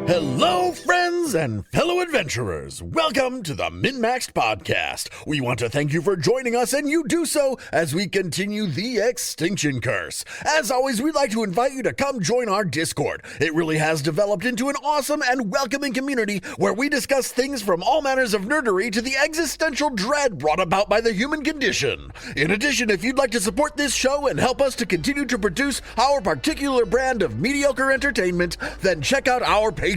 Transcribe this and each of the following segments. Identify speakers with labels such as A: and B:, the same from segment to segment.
A: Hello, friends and fellow adventurers. Welcome to the MNmaxed podcast. We want to thank you for joining us, and you do so as we continue the Extinction curse. As always, we'd like to invite you to come join our Discord. It really has developed into an awesome and welcoming community where we discuss things from all manners of nerdery to the existential dread brought about by the human condition. In addition, if you'd like to support this show and help us to continue to produce our particular brand of mediocre entertainment, then check out our Patreon.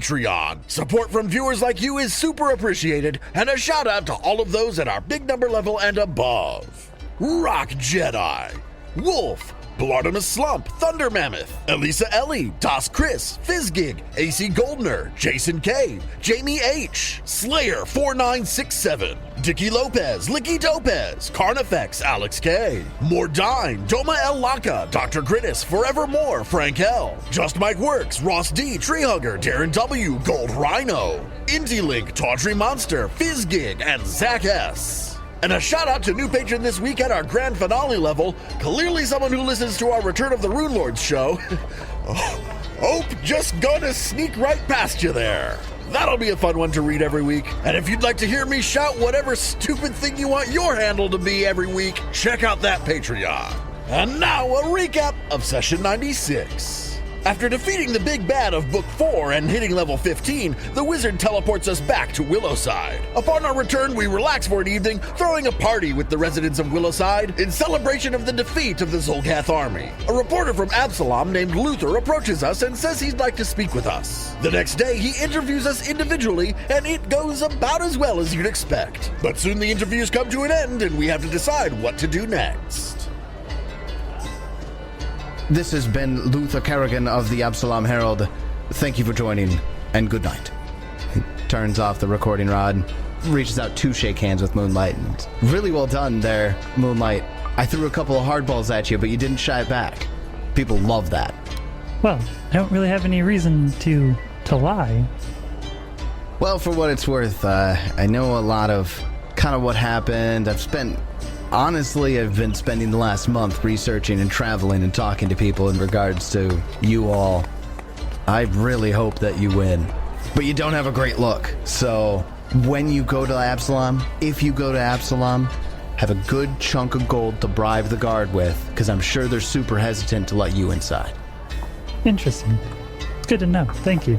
A: Support from viewers like you is super appreciated, and a shout out to all of those at our big number level and above. Rock Jedi, Wolf, Blartimus Slump, Thunder Mammoth, Elisa Ellie, Das Chris, Fizzgig, AC Goldner, Jason K, Jamie H, Slayer 4967, Dicky Lopez, Licky Topez, Carnifex, Alex K, Mordine, Doma El Laka, Dr. Grittis, Forevermore, Frank L, Just Mike Works, Ross D, Treehugger, Darren W, Gold Rhino, Indie Link, Tawdry Monster, Fizzgig, and Zach S. And a shout out to new patron this week at our grand finale level, clearly someone who listens to our Return of the Rune Lords show. Hope just gonna sneak right past you there. That'll be a fun one to read every week. And if you'd like to hear me shout whatever stupid thing you want your handle to be every week, check out that Patreon. And now a recap of session 96. After defeating the big bad of Book 4 and hitting level 15, the wizard teleports us back to Willowside. Upon our return, we relax for an evening, throwing a party with the residents of Willowside in celebration of the defeat of the Xulgath army. A reporter from Absalom named Luther approaches us and says he'd like to speak with us. The next day, he interviews us individually, and it goes about as well as you'd expect. But soon the interviews come to an end, and we have to decide what to do next.
B: This has been Luther Kerrigan of the Absalom Herald. Thank you for joining, and good night. He turns off the recording rod, reaches out to shake hands with Moonlight, and really well done there, Moonlight. I threw a couple of hardballs at you, but you didn't shy back. People love that.
C: Well, I don't really have any reason to lie.
B: Well, for what it's worth, I know a lot of kind of what happened. Honestly, I've been spending the last month researching and traveling and talking to people in regards to you all. I really hope that you win. But you don't have a great look. So when you go to Absalom, if you go to Absalom, have a good chunk of gold to bribe the guard with, because I'm sure they're super hesitant to let you inside.
C: Interesting. It's good to know. Thank you.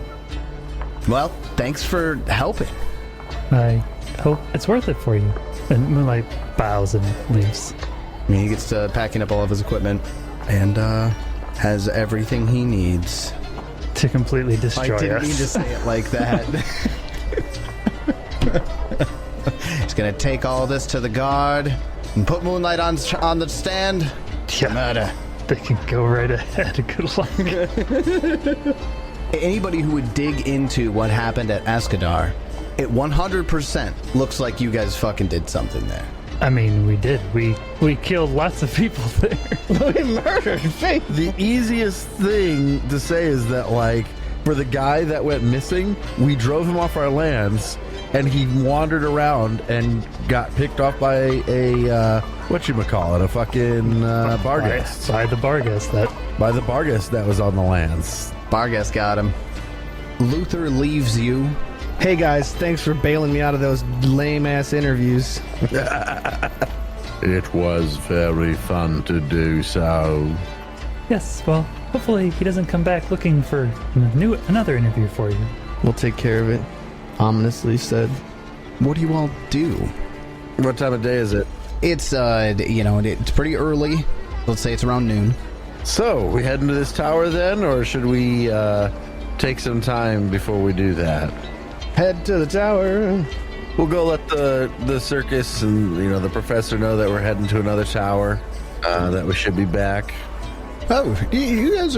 B: Well, thanks for helping.
C: I hope it's worth it for you. And Moonlight bows and leaves.
B: He gets to packing up all of his equipment and has everything he needs
C: to completely destroy us.
B: I didn't mean to say it like that. He's gonna take all this to the guard and put Moonlight on the stand.
C: Yeah,
B: murder.
C: They can go right ahead. Good luck.
B: Anybody who would dig into what happened at Ascadar, it 100% looks like you guys fucking did something there.
C: I mean, we did. We killed lots of people there.
D: We murdered Faith. The easiest thing to say is that, like, for the guy that went missing, we drove him off our lands, and he wandered around and got picked off by a whatchamacallit, a fucking Barghest.
C: By the Barghest
D: that was on the lands.
B: Barghest got him. Luther leaves you.
E: Hey guys, thanks for bailing me out of those lame-ass interviews.
F: It was very fun to do so.
C: Yes, well, hopefully he doesn't come back looking for another interview for you.
E: We'll take care of it, ominously said.
B: What do you all do?
D: What time of day is it?
B: It's, it's pretty early. Let's say it's around noon.
D: So, we head into this tower then, or should we take some time before we do that?
E: Head to the tower.
D: We'll go let the circus and the professor know that we're heading to another tower, that we should be back.
B: Oh, you guys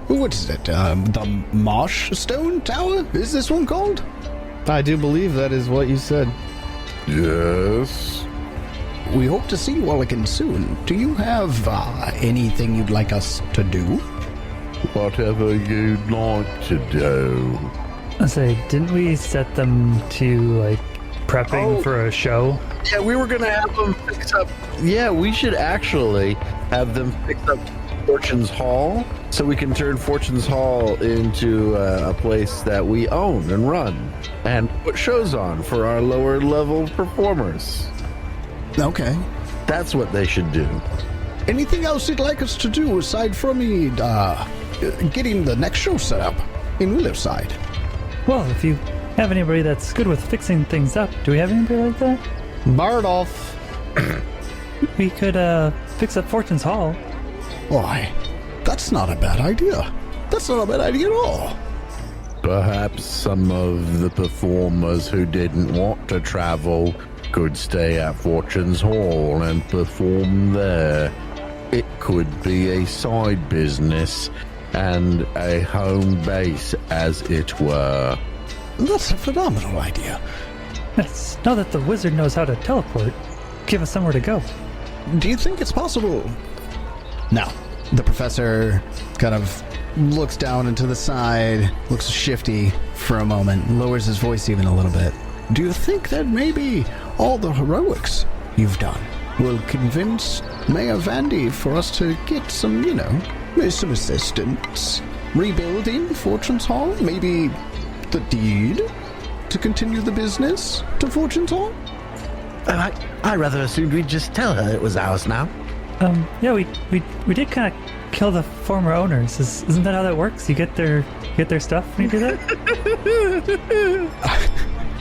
B: what is it? The Marsh Stone Tower? Is this one called?
E: I do believe that is what you said.
F: Yes.
B: We hope to see you all again soon. Do you have anything you'd like us to do?
F: Whatever you'd like to do.
C: I say, didn't we set them to prepping for a show?
D: Yeah, we were gonna have them fix up. Yeah, we should actually have them fix up Fortune's Hall so we can turn Fortune's Hall into a place that we own and run and put shows on for our lower level performers.
B: Okay.
D: That's what they should do.
B: Anything else you'd like us to do aside from getting the next show set up in Willowside?
C: Well, if you have anybody that's good with fixing things up, do we have anybody like that?
E: Bardolph.
C: We could fix up Fortune's Hall.
B: Why, that's not a bad idea. That's not a bad idea at all.
F: Perhaps some of the performers who didn't want to travel could stay at Fortune's Hall and perform there. It could be a side business and a home base, as it were.
B: That's a phenomenal idea.
C: Yes, now that the wizard knows how to teleport, give us somewhere to go.
B: Do you think it's possible? No. The professor kind of looks down into the side, looks shifty for a moment, lowers his voice even a little bit. Do you think that maybe all the heroics you've done will convince Mayor Vandy for us to get some, some assistance? Rebuilding Fortune's Hall? Maybe the deed to continue the business to Fortune's Hall?
D: I rather assumed we'd just tell her it was ours now.
C: Yeah, we did kind of kill the former owners. Isn't that how that works? You get their stuff when you do that?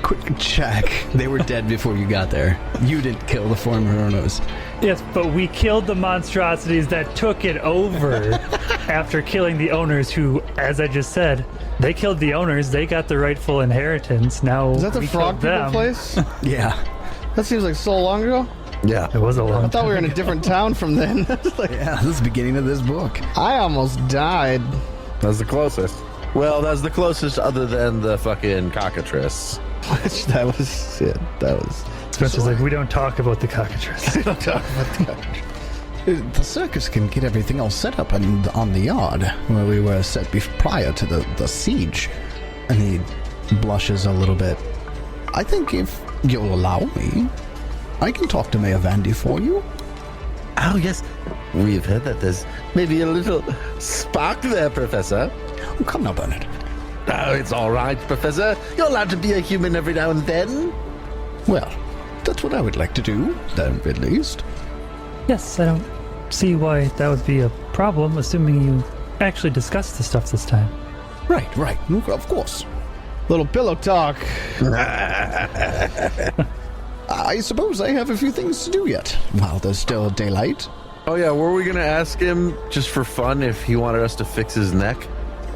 B: Quick check. They were dead before you got there. You didn't kill the former owners.
C: Yes, but we killed the monstrosities that took it over after killing the owners who, as I just said, they killed the owners. They got the rightful inheritance. Now
E: Is that the
C: we
E: frog
C: killed
E: people
C: them.
E: place?
B: Yeah.
E: That seems like so long ago.
D: Yeah.
C: It was a long
E: I thought we were in a
C: time
E: different town from then.
B: Yeah, this is the beginning of this book.
E: I almost died.
D: That's the closest. Well, that's the closest other than the fucking cockatrice.
E: Which that was it. That was.
C: Spencer's like, we don't talk about the cockatrice.
B: The circus can get everything all set up on the yard where we were set prior to the siege. And he blushes a little bit. I think if you'll allow me, I can talk to Mayor Vandy for you.
D: Oh, yes. We've heard that there's maybe a little spark there, Professor.
B: Oh, come now, Bernard.
D: Oh, it's all right, Professor. You're allowed to be a human every now and then.
B: Well, that's what I would like to do, then, at least.
C: Yes, I don't see why that would be a problem, assuming you actually discussed the stuff this time.
B: Right. Of course.
E: Little pillow talk.
B: I suppose I have a few things to do yet, while there's still daylight.
D: Oh, yeah. Were we going to ask him, just for fun, if he wanted us to fix his neck?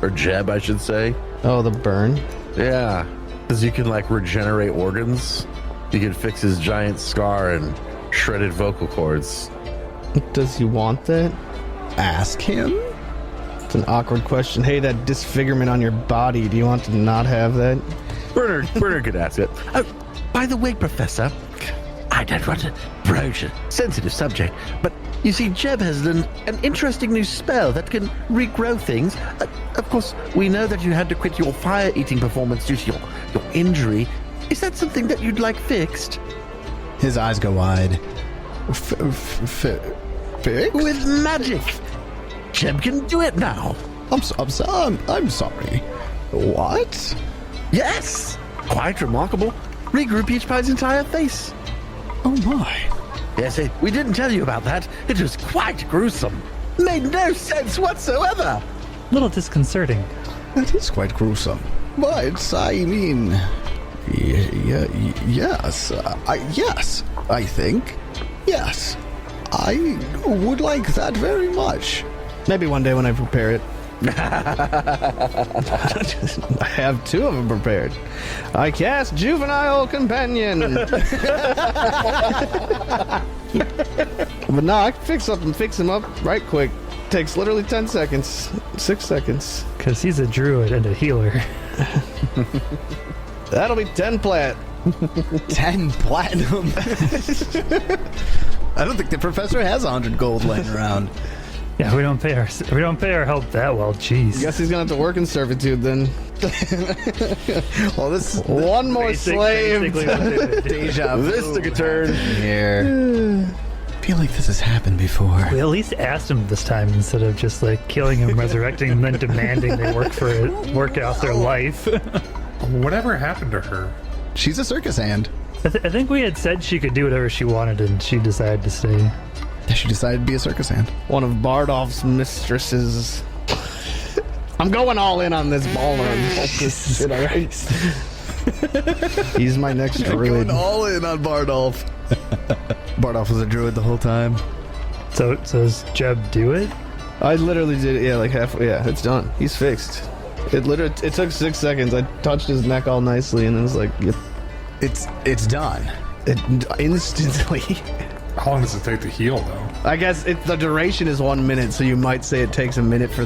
D: Or Jeb, I should say.
E: Oh, the burn.
D: Yeah. Because you can, regenerate organs. You can fix his giant scar and shredded vocal cords.
E: Does he want that?
B: Ask him?
E: It's an awkward question. Hey, that disfigurement on your body, do you want to not have that?
D: Bernard could ask it. By the way, Professor, I don't want to broach a sensitive subject, but you see, Jeb has an interesting new spell that can regrow things. Of course, we know that you had to quit your fire-eating performance due to your injury. Is that something that you'd like fixed?
B: His eyes go wide. Fixed?
D: With magic. Jeb can do it now.
B: I'm sorry. What?
D: Yes. Quite remarkable. Regroup each pie's entire face.
B: Oh my.
D: Yes, we didn't tell you about that. It was quite gruesome. Made no sense whatsoever.
C: A little disconcerting.
B: That is quite gruesome. But, I mean... yes. I think. Yes. I would like that very much.
E: Maybe one day when I prepare it. I have two of them prepared. I cast Juvenile Companion. But no, I can fix him up right quick. Takes literally 10 seconds. 6 seconds.
C: Because he's a druid and a healer.
E: That'll be 10 plat.
B: 10 platinum. I don't think the professor has 100 gold laying around.
C: Yeah, we don't pay our help that well. Jeez.
E: Guess he's gonna have to work in servitude then.
B: Well, this
E: one more slave.
C: Basically what they would do.
B: deja vu.
D: This took a turn.
B: Here. feel like this has happened before.
C: We at least asked him this time instead of just like killing him, resurrecting him, and then demanding they work out their life.
G: Whatever happened to her?
B: She's a circus hand.
C: I think we had said she could do whatever she wanted, and she decided to stay.
B: She decided to be a circus hand.
E: One of Bardolph's mistresses. I'm going all in on this ball run. This shit, all right? He's my next druid.
B: Going all in on Bardolph. Bardolph was a druid the whole time.
C: So does Jeb do it?
E: I literally did it, yeah, like halfway. Yeah, it's done. He's fixed. It took 6 seconds. I touched his neck all nicely, and it was like, yep.
B: It's done.
E: It instantly.
G: How long does it take to heal, though?
E: I guess the duration is 1 minute, so you might say it takes a minute for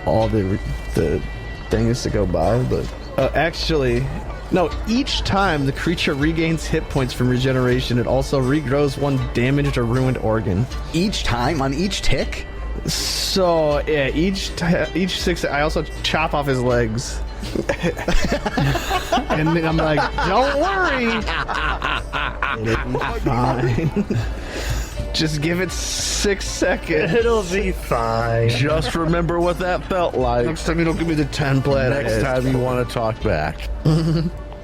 E: all the things to go by, but actually, no. Each time the creature regains hit points from regeneration, it also regrows one damaged or ruined organ.
B: Each time on each tick.
E: So yeah, each 6. I also chop off his legs. And then I'm like, don't worry, it'll be fine. Just give it 6 seconds.
C: It'll be fine.
F: Just remember what that felt like.
E: Next time you don't give me the template.
F: Next time you want to talk back.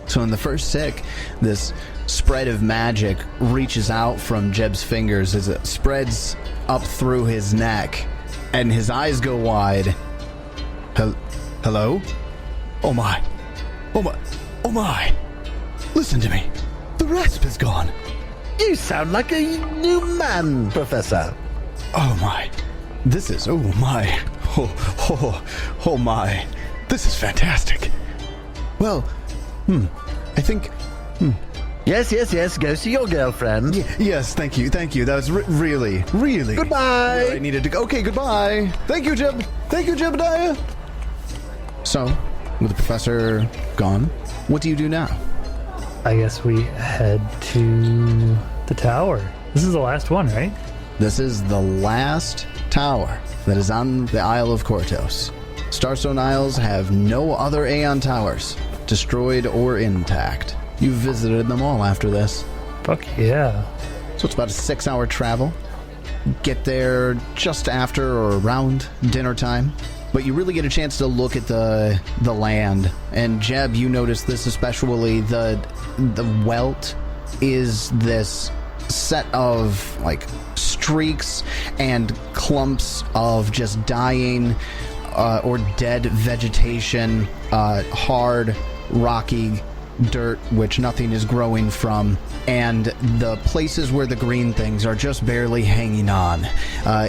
B: So in the first tick, this spread of magic reaches out from Jeb's fingers as it spreads up through his neck, and his eyes go wide. Hello? Oh my. Oh my. Oh my. Listen to me. The rasp is gone.
A: You sound like a new man, Professor.
B: Oh my. This is, oh my. Oh my. This is fantastic. Well, I think,
A: Yes, go see your girlfriend.
B: yes, thank you. That was really.
A: Goodbye.
B: where I needed to go. Okay, goodbye. Thank you, Jeb. Thank you, Jebediah. So, with the professor gone, what do you do now?
C: I guess we head to the tower. This is the last one, right?
B: This is the last tower that is on the Isle of Kortos. Starstone Isles have no other Aeon Towers, destroyed or intact. You've visited them all after this.
C: Fuck yeah.
B: So it's about a 6-hour travel. Get there just after or around dinner time. But you really get a chance to look at the land. And Jeb, you notice this especially. The welt is this set of like streaks and clumps of just dying or dead vegetation, hard, rocky dirt which nothing is growing from, and the places where the green things are just barely hanging on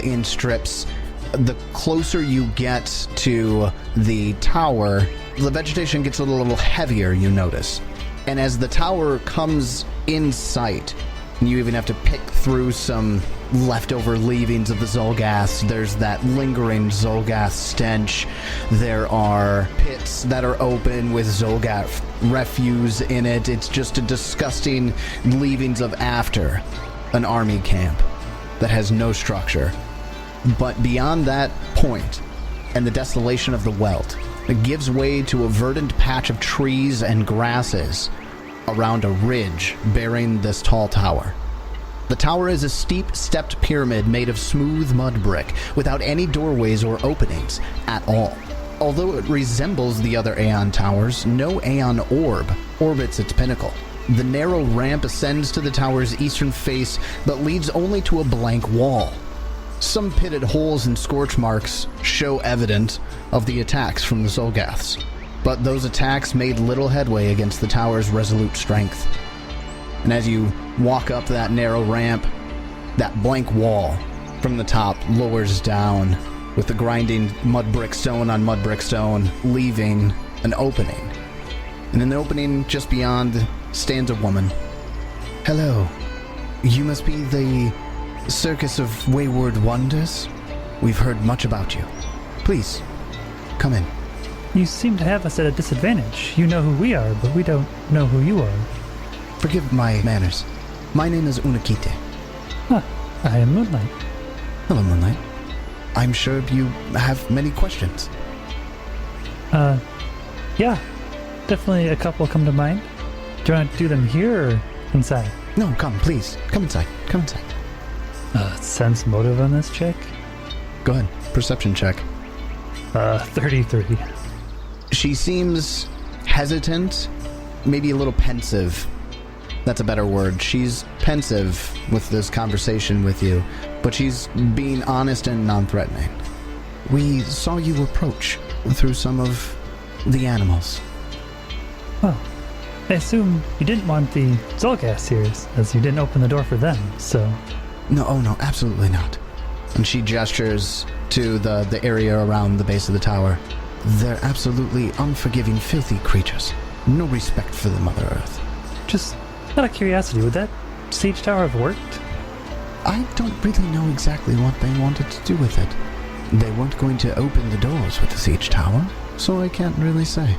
B: in strips. The closer you get to the tower, the vegetation gets a little heavier, you notice. And as the tower comes in sight, you even have to pick through some leftover leavings of the xulgaths. There's that lingering xulgath stench. There are pits that are open with xulgath refuse in it. It's just a disgusting leavings of after an army camp that has no structure. But beyond that point, and the desolation of the welt, it gives way to a verdant patch of trees and grasses around a ridge bearing this tall tower. The tower is a steep, stepped pyramid made of smooth mud brick, without any doorways or openings at all. Although it resembles the other Aeon Towers, no Aeon orb orbits its pinnacle. The narrow ramp ascends to the tower's eastern face, but leads only to a blank wall. Some pitted holes and scorch marks show evidence of the attacks from the xulgaths, but those attacks made little headway against the tower's resolute strength. And as you walk up that narrow ramp, that blank wall from the top lowers down, with the grinding mud brick stone on mud brick stone, leaving an opening. And in the opening just beyond stands a woman. Hello. You must be the Circus of Wayward Wonders? We've heard much about you. Please, come in.
C: You seem to have us at a disadvantage. You know who we are, but we don't know who you are.
B: Forgive my manners. My name is Unakite.
C: Huh. I am Moonlight.
B: Hello, Moonlight. I'm sure you have many questions.
C: Yeah. Definitely a couple come to mind. Do you want to do them here or inside?
B: No, come, please. Come inside. Come inside.
C: Sense motive on this check?
B: Go ahead. Perception check.
C: 33.
B: She seems hesitant, maybe a little pensive. That's a better word. She's pensive with this conversation with you, but she's being honest and non-threatening. We saw you approach through some of the animals.
C: Well, I assume you didn't want the xulgaths here, as you didn't open the door for them, so...
B: No, oh no, absolutely not. And she gestures to the area around the base of the tower. They're absolutely unforgiving, filthy creatures. No respect for the Mother Earth.
C: Just out of curiosity, would that siege tower have worked?
B: I don't really know exactly what they wanted to do with it. They weren't going to open the doors with the siege tower, so I can't really say.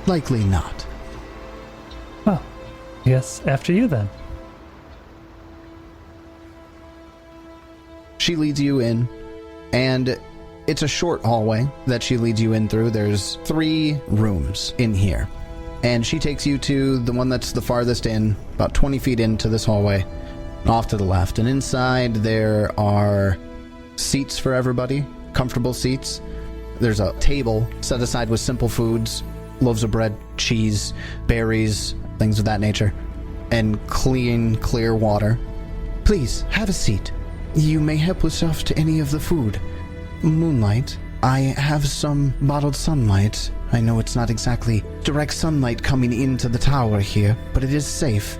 B: Likely not.
C: Well, I guess after you then.
B: She leads you in, and it's a short hallway that she leads you in through. There's 3 rooms in here, and she takes you to the one that's the farthest in, about 20 feet into this hallway, off to the left. And inside there are seats for everybody, comfortable seats. There's a table set aside with simple foods, loaves of bread, cheese, berries, things of that nature, and clean, clear water. Please, have a seat. You may help yourself to any of the food. Moonlight. I have some bottled sunlight. I know it's not exactly direct sunlight coming into the tower here, but it is safe.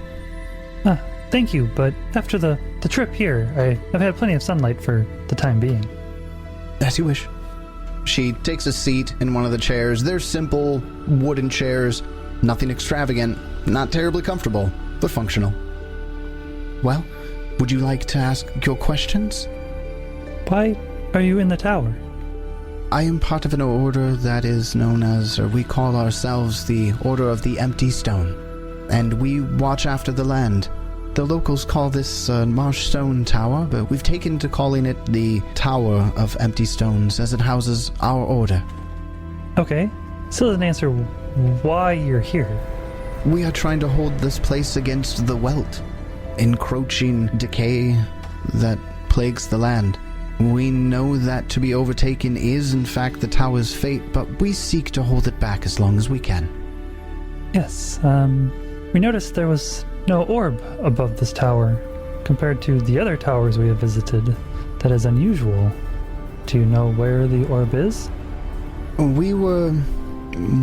C: Thank you, but after the trip here, I've had plenty of sunlight for the time being.
B: As you wish. She takes a seat in one of the chairs. They're simple wooden chairs, nothing extravagant, not terribly comfortable, but functional. Well, would you like to ask your questions?
C: Why are you in the tower?
B: I am part of an order that is known as, or we call ourselves the Order of the Empty Stone, and we watch after the land. The locals call this Marsh Stone Tower, but we've taken to calling it the Tower of Empty Stones as it houses our order.
C: Okay, still doesn't answer why you're here.
B: We are trying to hold this place against the welt, encroaching decay that plagues the land. We know that to be overtaken is in fact the tower's fate, but we seek to hold it back as long as we can.
C: Yes, we noticed there was no orb above this tower compared to the other towers we have visited. That is unusual. Do you know where the orb is?
B: We were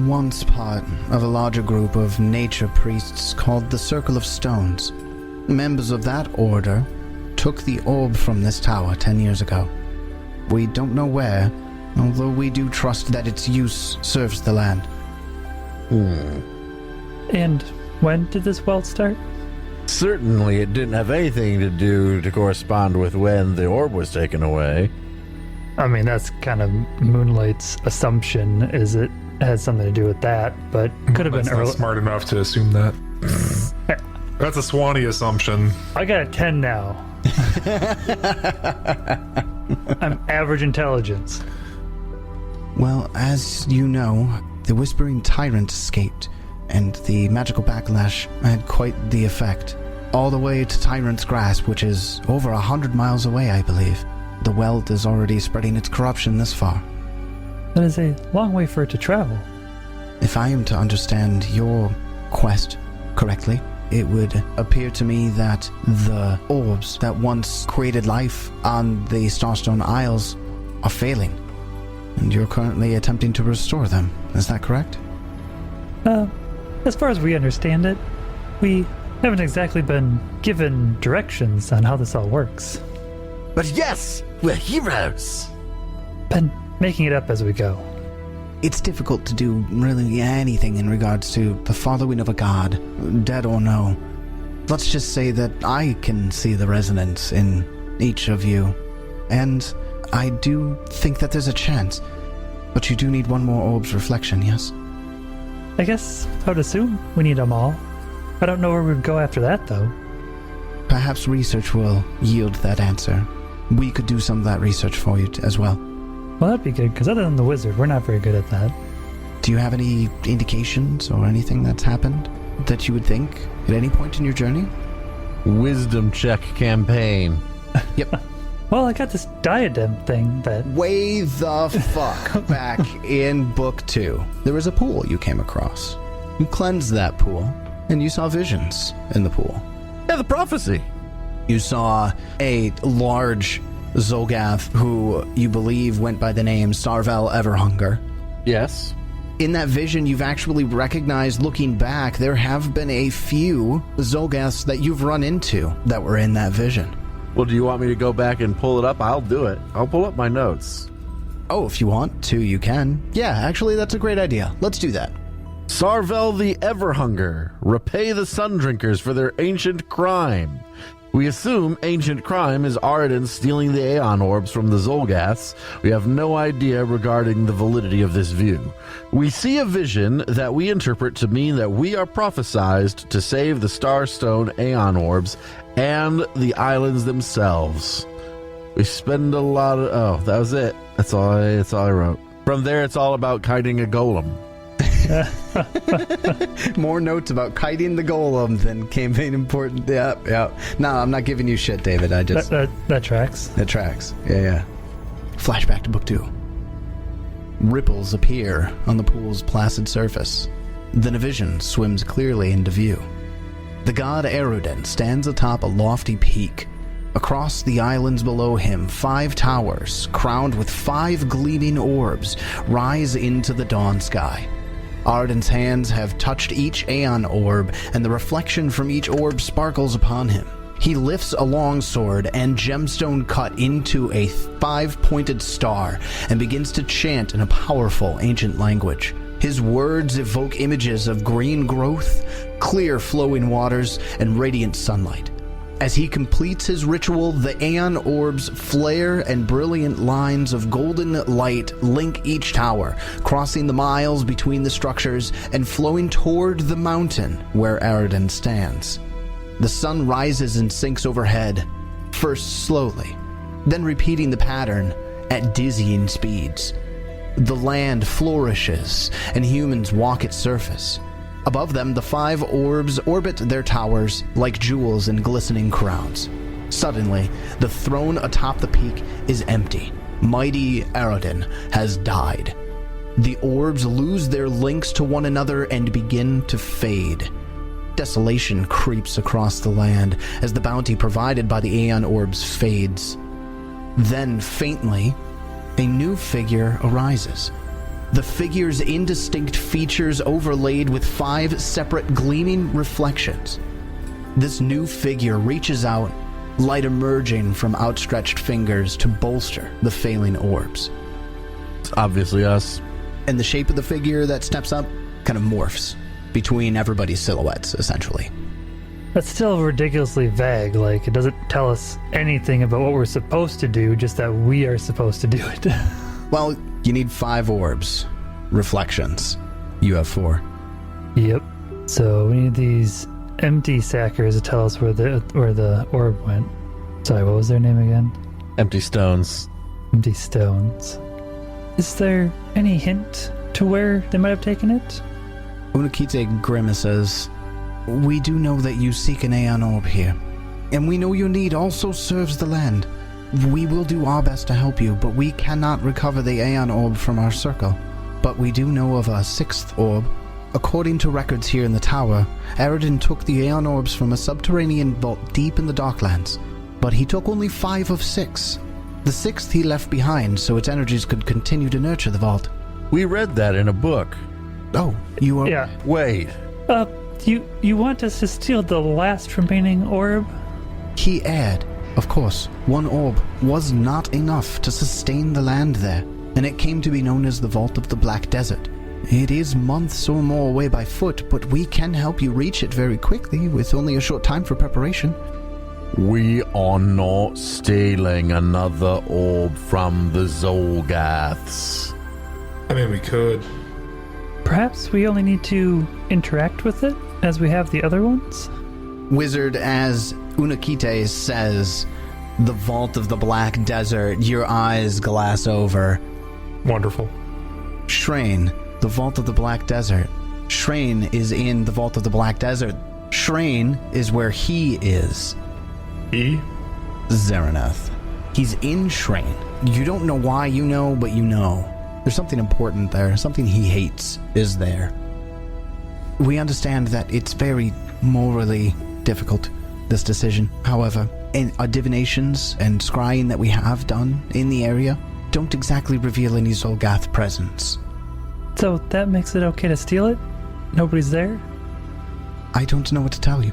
B: once part of a larger group of nature priests called the Circle of Stones. Members of that order took the orb from this tower 10 years ago. We don't know where, although we do trust that its use serves the land.
C: And when did this welt start?
F: Certainly it didn't have anything to do to correspond with when the orb was taken away.
C: I mean, that's kind of Moonlight's assumption, is it has something to do with that, but could have been
G: That's
C: early.
G: not smart enough to assume that. That's a Swanee assumption.
C: I got a 10 now. I'm average intelligence.
B: Well, as you know, the Whispering Tyrant escaped, and the magical backlash had quite the effect. All the way to Tyrant's Grasp, which is over 100 miles away, I believe. The welt is already spreading its corruption this far.
C: That is a long way for it to travel.
B: If I am to understand your quest correctly, it would appear to me that the orbs that once created life on the Starstone Isles are failing, and you're currently attempting to restore them. Is that correct?
C: As far as we understand it, we haven't exactly been given directions on how this all works.
A: But yes, we're heroes.
C: Been making it up as we go.
B: It's difficult to do really anything in regards to the following of a god, dead or no. Let's just say that I can see the resonance in each of you, and I do think that there's a chance, but you do need one more orb's reflection, yes?
C: I guess I would assume we need them all. I don't know where we'd go after that, though.
B: Perhaps research will yield that answer. We could do some of that research for you as well.
C: Well, that'd be good, because other than the wizard, we're not very good at that.
B: Do you have any indications or anything that's happened that you would think at any point in your journey?
F: Wisdom check campaign.
B: Yep.
C: Well, I got this diadem thing that...
B: Way the fuck back in Book 2. There was a pool you came across. You cleansed that pool, and you saw visions in the pool.
D: Yeah, the prophecy.
B: You saw a large xulgath who you believe went by the name Sarvel Everhunger.
D: Yes.
B: In that vision, you've actually recognized, looking back, there have been a few xulgaths that you've run into that were in that vision.
D: Well, do you want me to go back and pull it up? I'll do it. I'll pull up my notes.
B: Oh, if you want to, you can. Yeah, actually, that's a great idea. Let's do that.
D: Sarvel the Everhunger, repay the Sun Drinkers for their ancient crime. We assume ancient crime is Aridin stealing the Aeon Orbs from the xulgaths. We have no idea regarding the validity of this view. We see a vision that we interpret to mean that we are prophesized to save the Starstone Aeon Orbs and the islands themselves. We spend a lot of... Oh, that was it. That's all I wrote. From there, it's all about kiting a golem.
B: More notes about kiting the golem than campaign important. Yeah. No, I'm not giving you shit, David. I just...
C: That tracks.
B: That tracks. Yeah. Flashback to Book 2. Ripples appear on the pool's placid surface. Then a vision swims clearly into view. The god Erudin stands atop a lofty peak. Across the islands below him, 5 towers, crowned with 5 gleaming orbs, rise into the dawn sky. Arden's hands have touched each Aeon orb, and the reflection from each orb sparkles upon him. He lifts a longsword and gemstone cut into a 5-pointed star and begins to chant in a powerful ancient language. His words evoke images of green growth, clear flowing waters, and radiant sunlight. As he completes his ritual, the Aeon orbs flare and brilliant lines of golden light link each tower, crossing the miles between the structures and flowing toward the mountain where Aridin stands. The sun rises and sinks overhead, first slowly, then repeating the pattern at dizzying speeds. The land flourishes, and humans walk its surface. Above them, the 5 orbs orbit their towers like jewels in glistening crowns. Suddenly, the throne atop the peak is empty. Mighty Aridin has died. The orbs lose their links to one another and begin to fade. Desolation creeps across the land as the bounty provided by the Aeon orbs fades. Then, faintly, a new figure arises. The figure's indistinct features overlaid with 5 separate gleaming reflections. This new figure reaches out, light emerging from outstretched fingers to bolster the failing orbs.
D: It's obviously us.
B: And the shape of the figure that steps up kind of morphs between everybody's silhouettes, essentially.
C: That's still ridiculously vague. Like, it doesn't tell us anything about what we're supposed to do, just that we are supposed to do it.
B: Well, you need 5 orbs. Reflections. You have 4.
C: Yep. So we need these empty sackers to tell us where the orb went. Sorry, what was their name again?
D: Empty stones.
C: Empty stones. Is there any hint to where they might have taken it?
B: Unakite grimaces. We do know that you seek an Aeon orb here, and we know your need also serves the land. We will do our best to help you, but we cannot recover the Aeon orb from our circle. But we do know of a 6th orb. According to records here in the tower, Aridin took the Aeon orbs from a subterranean vault deep in the darklands, but he took only 5 of 6. The 6th he left behind so its energies could continue to nurture the vault.
D: We read that in a book.
B: Oh, you are...
C: Yeah.
D: Wait.
C: You want us to steal the last remaining orb?
B: He erred. Of course, 1 orb was not enough to sustain the land there, and it came to be known as the Vault of the Black Desert. It is months or more away by foot, but we can help you reach it very quickly with only a short time for preparation.
F: We are not stealing another orb from the xulgaths.
G: I mean, we could.
C: Perhaps we only need to interact with it as we have the other ones?
B: Wizard, as Unakite says, the Vault of the Black Desert, your eyes glass over.
G: Wonderful.
B: Shrain, the Vault of the Black Desert. Shrain is in the Vault of the Black Desert. Shrain is where he is.
G: He?
B: Zaraneth. He's in Shrine. You don't know why you know, but you know. There's something important there. Something he hates is there. We understand that it's very morally difficult, this decision. However, divinations and scrying that we have done in the area don't exactly reveal any xulgath presence.
C: So that makes it okay to steal it? Nobody's there?
B: I don't know what to tell you.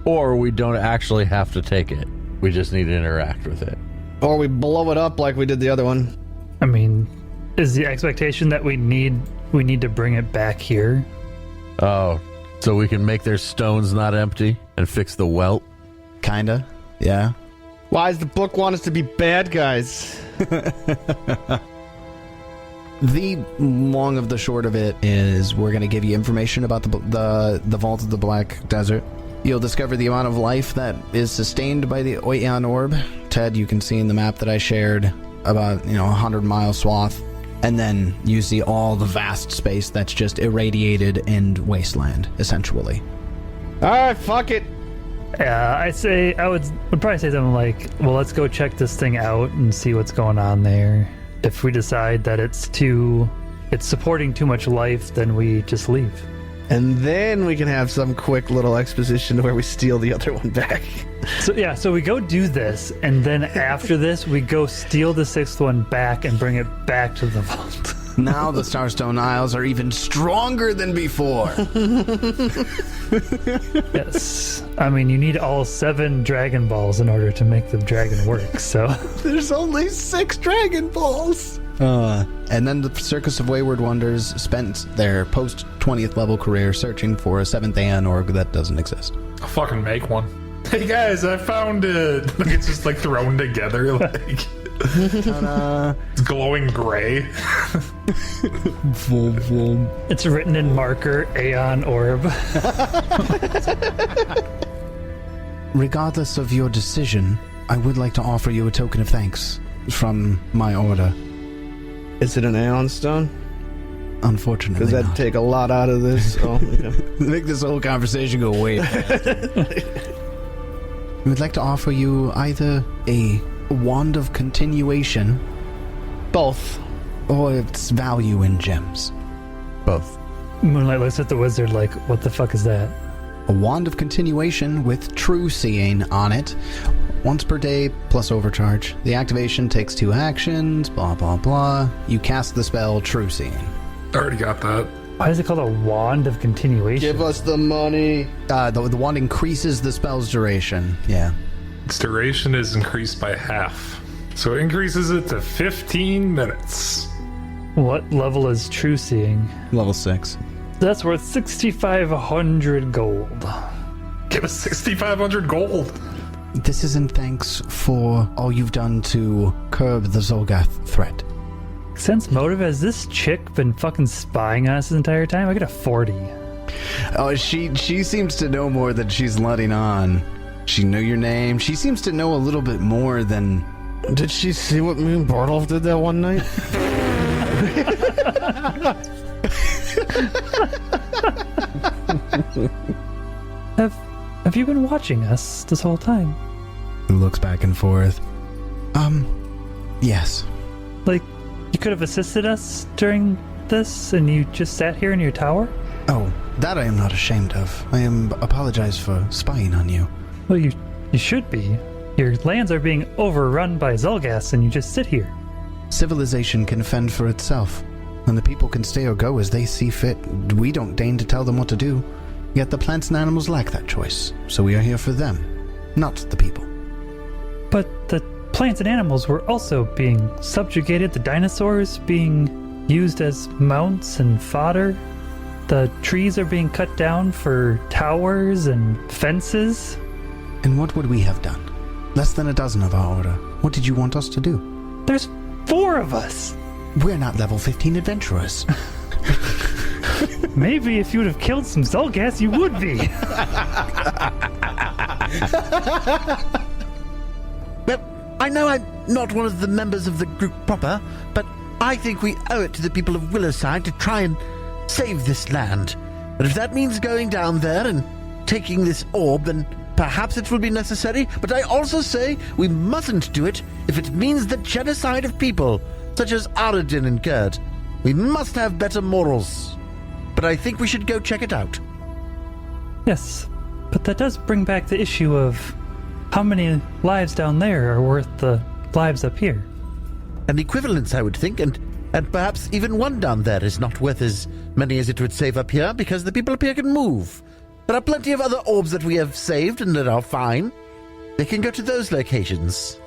F: Or we don't actually have to take it. We just need to interact with it.
E: Or we blow it up like we did the other one.
C: I mean, is the expectation that we need to bring it back here?
F: Oh, so we can make their stones not empty and fix the welt?
B: Kinda, yeah.
E: Why does the book want us to be bad guys?
B: The long of the short of it is we're going to give you information about the Vault of the Black Desert. You'll discover the amount of life that is sustained by the Aeon Orb. Ted, you can see in the map that I shared about, 100-mile swath. And then you see all the vast space that's just irradiated and wasteland, essentially.
E: Alright, fuck it.
C: Yeah, I would probably say something like, well, let's go check this thing out and see what's going on there. If we decide that it's supporting too much life, then we just leave.
E: And then we can have some quick little exposition where we steal the other one back.
C: So we go do this, and then after this, we go steal the sixth one back and bring it back to the vault.
B: Now the Starstone Isles are even stronger than before.
C: Yes. I mean, you need all 7 Dragon Balls in order to make the dragon work, so...
B: There's only 6 Dragon Balls! And then the Circus of Wayward Wonders spent their post-20th level career searching for a 7th Aeon Org that doesn't exist.
G: I'll fucking make one. Hey guys, I found it. Like, it's just like thrown together, like... It's glowing gray.
C: It's written in marker, Aeon Orb.
B: Regardless of your decision, I would like to offer you a token of thanks from my order.
E: Is it an Aeon Stone?
B: Unfortunately,
E: does that
B: not.
E: take a lot out of this? Oh, okay.
B: Make this whole conversation go way faster. We would like to offer you either a wand of continuation,
E: both,
B: or its value in gems.
F: Both.
C: Moonlight looks at the wizard like, what the fuck is that?
B: A wand of continuation with true seeing on it, once per day plus overcharge. The activation takes 2 actions, blah blah blah. You cast the spell True Seeing.
G: Already got that.
C: Why is it called a wand of continuation?
E: Give us the money.
B: The wand increases the spell's duration. Yeah.
G: Its duration is increased by half. So it increases it to 15 minutes.
C: What level is True Seeing?
B: Level 6.
C: That's worth 6,500 gold.
G: Give us 6,500 gold.
B: This is in thanks for all you've done to curb the xulgath threat.
C: Sense motive, has this chick been fucking spying on us this entire time? I get a 40.
B: Oh, she seems to know more than she's letting on. She knew your name. She seems to know a little bit more than...
E: Did she see what me and Bartolf did that one night?
C: Have you been watching us this whole time?
B: He looks back and forth. Yes.
C: Like, you could have assisted us during this and you just sat here in your tower?
B: Oh, that I am not ashamed of. I apologize for spying on you.
C: Well, you should be. Your lands are being overrun by xulgaths and you just sit here.
B: Civilization can fend for itself, and the people can stay or go as they see fit. We don't deign to tell them what to do. Yet the plants and animals lack that choice, so we are here for them, not the people.
C: But the plants and animals were also being subjugated, the dinosaurs being used as mounts and fodder. The trees are being cut down for towers and fences.
B: And what would we have done? Less than a dozen of our order. What did you want us to do?
C: There's 4 of us.
B: We're not level 15 adventurers.
C: Maybe if you would have killed some xulgaths, you would be.
A: Well, I know I'm not one of the members of the group proper, but I think we owe it to the people of Willowside to try and save this land. But if that means going down there and taking this orb, then perhaps it will be necessary, but I also say we mustn't do it if it means the genocide of people, such as Aradin and Gerd. We must have better morals. But I think we should go check it out.
C: Yes, but that does bring back the issue of how many lives down there are worth the lives up here.
A: An equivalence, I would think, and perhaps even one down there is not worth as many as it would save up here, because the people up here can move. There are plenty of other orbs that we have saved and that are fine. They can go to those locations.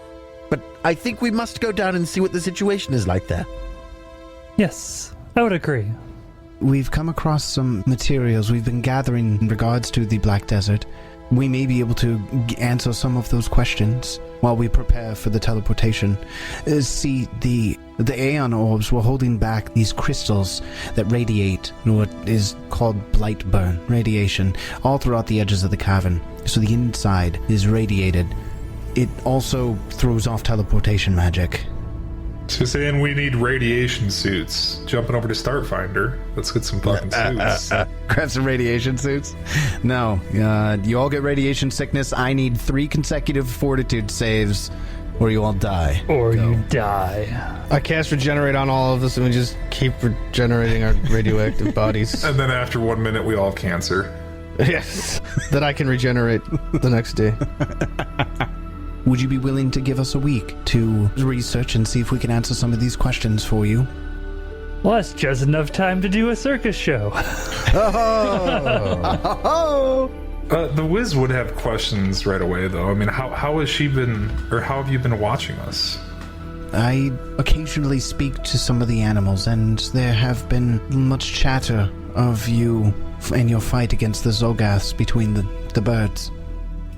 A: But I think we must go down and see what the situation is like there.
C: Yes, I would agree.
B: We've come across some materials we've been gathering in regards to the Black Desert. We may be able to answer some of those questions while we prepare for the teleportation. See, the Aeon orbs were holding back these crystals that radiate what is called blight burn radiation all throughout the edges of the cavern. So the inside is radiated. It also throws off teleportation magic.
G: So saying we need radiation suits. Jumping over to Starfinder. Let's get some fucking suits.
B: Grab some radiation suits? No. You all get radiation sickness. I need 3 consecutive fortitude saves, or you all die.
C: Or you die.
E: I cast regenerate on all of us, and we just keep regenerating our radioactive bodies.
G: And then after 1 minute, we all have cancer.
E: Yes. That I can regenerate the next day.
B: Would you be willing to give us a week to research and see if we can answer some of these questions for you?
C: Well, that's just enough time to do a circus show.
G: The Wiz would have questions right away, though. I mean, how has she been, or how have you been watching us?
B: I occasionally speak to some of the animals, and there have been much chatter of you and your fight against the xulgaths between the birds.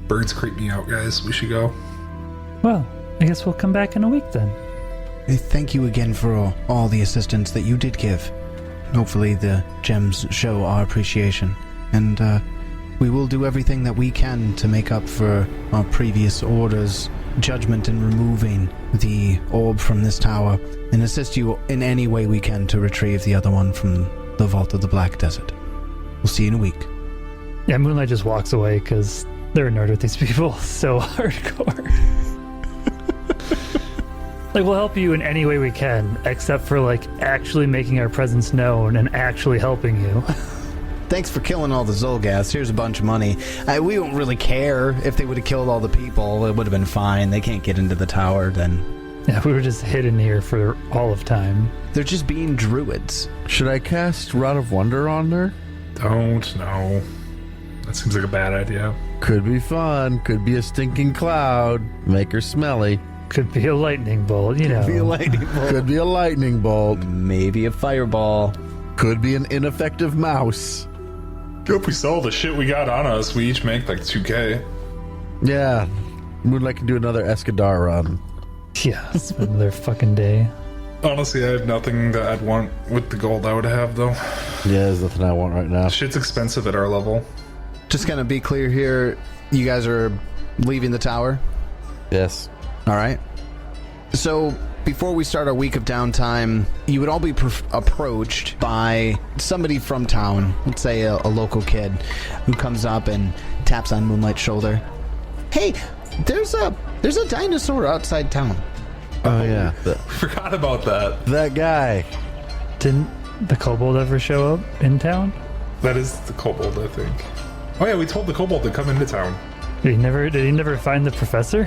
G: Birds creep me out, guys. We should go.
C: Well, I guess we'll come back in a week then.
B: Thank you again for all the assistance that you did give. Hopefully the gems show our appreciation. And we will do everything that we can to make up for our previous order's judgment in removing the orb from this tower and assist you in any way we can to retrieve the other one from the Vault of the Black Desert. We'll see you in a week.
C: Yeah, Moonlight just walks away because they're a nerd with these people so hardcore. Like, we'll help you in any way we can, except for, like, actually making our presence known and actually helping you.
B: Thanks for killing all the xulgaths. Here's a bunch of money. We don't really care if they would have killed all the people. It would have been fine. They can't get into the tower, then.
C: Yeah, we were just hidden here for all of time.
B: They're just being druids.
D: Should I cast Rod of Wonder on her?
G: Don't, no. That seems like a bad idea.
D: Could be fun. Could be a stinking cloud. Make her smelly.
C: Could be a lightning bolt, you know.
B: Could be a lightning bolt.
D: Could be a lightning bolt.
B: Maybe a fireball.
D: Could be an ineffective mouse.
G: If we sell the shit we got on us, we each make like 2K.
D: Yeah. Moonlight can do another Escadar run.
C: Yeah, it's been another fucking day.
G: Honestly, I have nothing that I'd want with the gold I would have, though.
D: Yeah, there's nothing I want right now.
G: Shit's expensive at our level.
B: Just gonna be clear here, you guys are leaving the tower?
D: Yes.
B: All right. So, before we start our week of downtime, you would all be approached by somebody from town, let's say a local kid, who comes up and taps on Moonlight's shoulder. Hey, there's a dinosaur outside town.
D: Oh, yeah.
G: Forgot about that.
D: That guy.
C: Didn't the kobold ever show up in town?
G: That is the kobold, I think. Oh yeah, we told the kobold to come into town.
C: Did he never find the professor?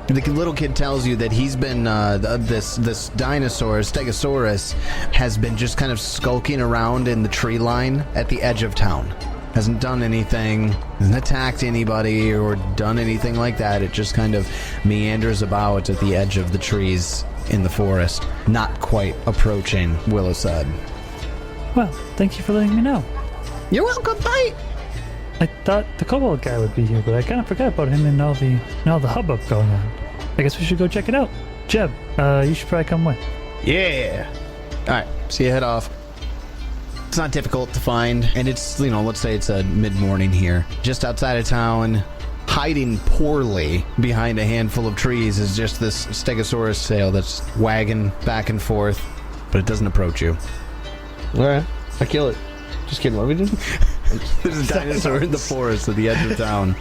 B: The little kid tells you that he's been, this dinosaur, Stegosaurus, has been just kind of skulking around in the tree line at the edge of town. Hasn't done anything, hasn't attacked anybody or done anything like that. It just kind of meanders about at the edge of the trees in the forest, not quite approaching Willow said.
C: Well, thank you for letting me know.
B: You're welcome, bye!
C: I thought the kobold guy would be here, but I kind of forgot about him and all the hubbub going on. I guess we should go check it out. Jeb, you should probably come with.
B: Yeah! Alright, so you head off. It's not difficult to find, and it's, let's say it's a mid-morning here. Just outside of town, hiding poorly behind a handful of trees is just this Stegosaurus tail that's wagging back and forth, but it doesn't approach you.
E: Alright, I kill it. Just kidding, what we did?
B: There's a dinosaur in the forest at the edge of town.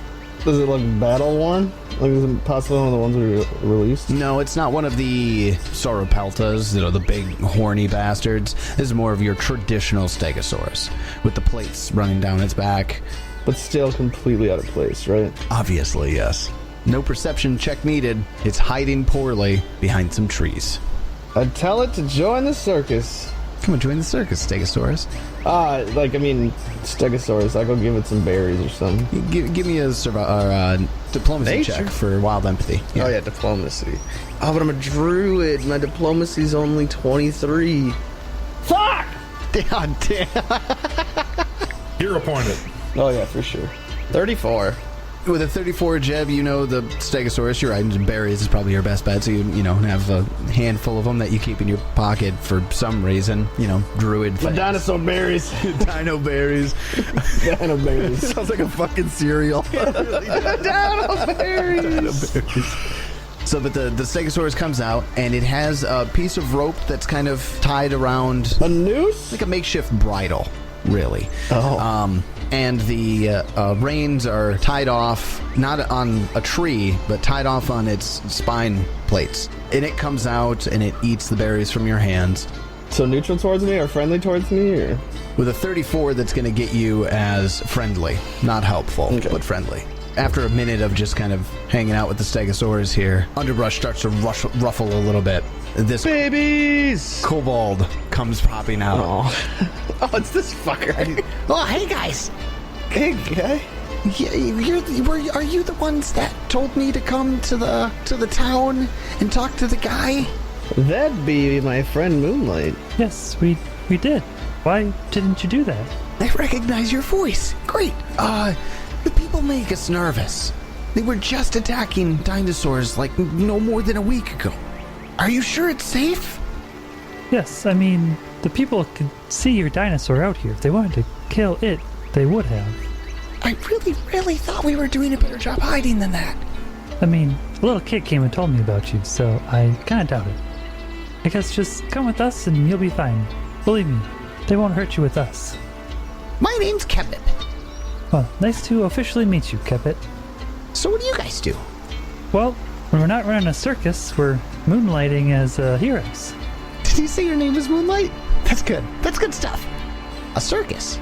E: Does it look battle worn? Like, is it possibly one of the ones we released?
B: No, it's not one of the Sauropeltas, the big horny bastards. This is more of your traditional Stegosaurus, with the plates running down its back.
E: But still completely out of place, right?
B: Obviously, yes. No perception check needed. It's hiding poorly behind some trees.
E: I'd tell it to join the circus.
B: Come on, join the circus, Stegosaurus.
E: Stegosaurus. I'll go give it some berries or something.
B: Give me a diplomacy
E: Nature?
B: check for wild empathy.
E: Oh yeah, diplomacy. Oh, but I'm a druid. My diplomacy's only 23. Fuck!
B: God damn.
G: Hero pointed.
E: Oh yeah, for sure. 34.
B: With a 34 Jeb, the Stegosaurus, your items and berries is probably your best bet. So you have a handful of them that you keep in your pocket for some reason. Druid things.
E: Dinosaur berries.
B: Dino berries.
E: Dino berries.
D: Sounds like a fucking cereal.
E: Dino berries.
B: So, but the Stegosaurus comes out, and it has a piece of rope that's kind of tied around,
E: A noose?
B: like a makeshift bridle, really.
E: Oh.
B: And the reins are tied off, not on a tree, but tied off on its spine plates. And it comes out, and it eats the berries from your hands.
E: So neutral towards me or friendly towards me? Or?
B: With a 34, that's going to get you as friendly. Not helpful, but friendly. After a minute of just kind of hanging out with the Stegosaurus here, underbrush starts to ruffle a little bit. This
E: Babies!
B: kobold comes popping out.
E: Oh, it's this fucker.
B: Oh, hey guys!
E: Hey, guy.
B: Yeah, are you the ones that told me to come to the town and talk to the guy?
E: That'd be my friend Moonlight.
C: Yes, we did. Why didn't you do that?
B: I recognize your voice. Great. The people make us nervous. They were just attacking dinosaurs like no more than a week ago. Are you sure it's safe?
C: Yes, I mean, the people could see your dinosaur out here. If they wanted to kill it, they would have.
B: I really thought we were doing a better job hiding than that.
C: I mean, a little kid came and told me about you, so I kind of doubt it. I guess just come with us and you'll be fine. Believe me, they won't hurt you with us.
B: My name's Kepit.
C: Well, nice to officially meet you, Kepit.
B: So what do you guys do?
C: Well, when we're not running a circus, we're moonlighting as heroes.
B: Did you say your name was Moonlight? That's good. That's good stuff. A circus?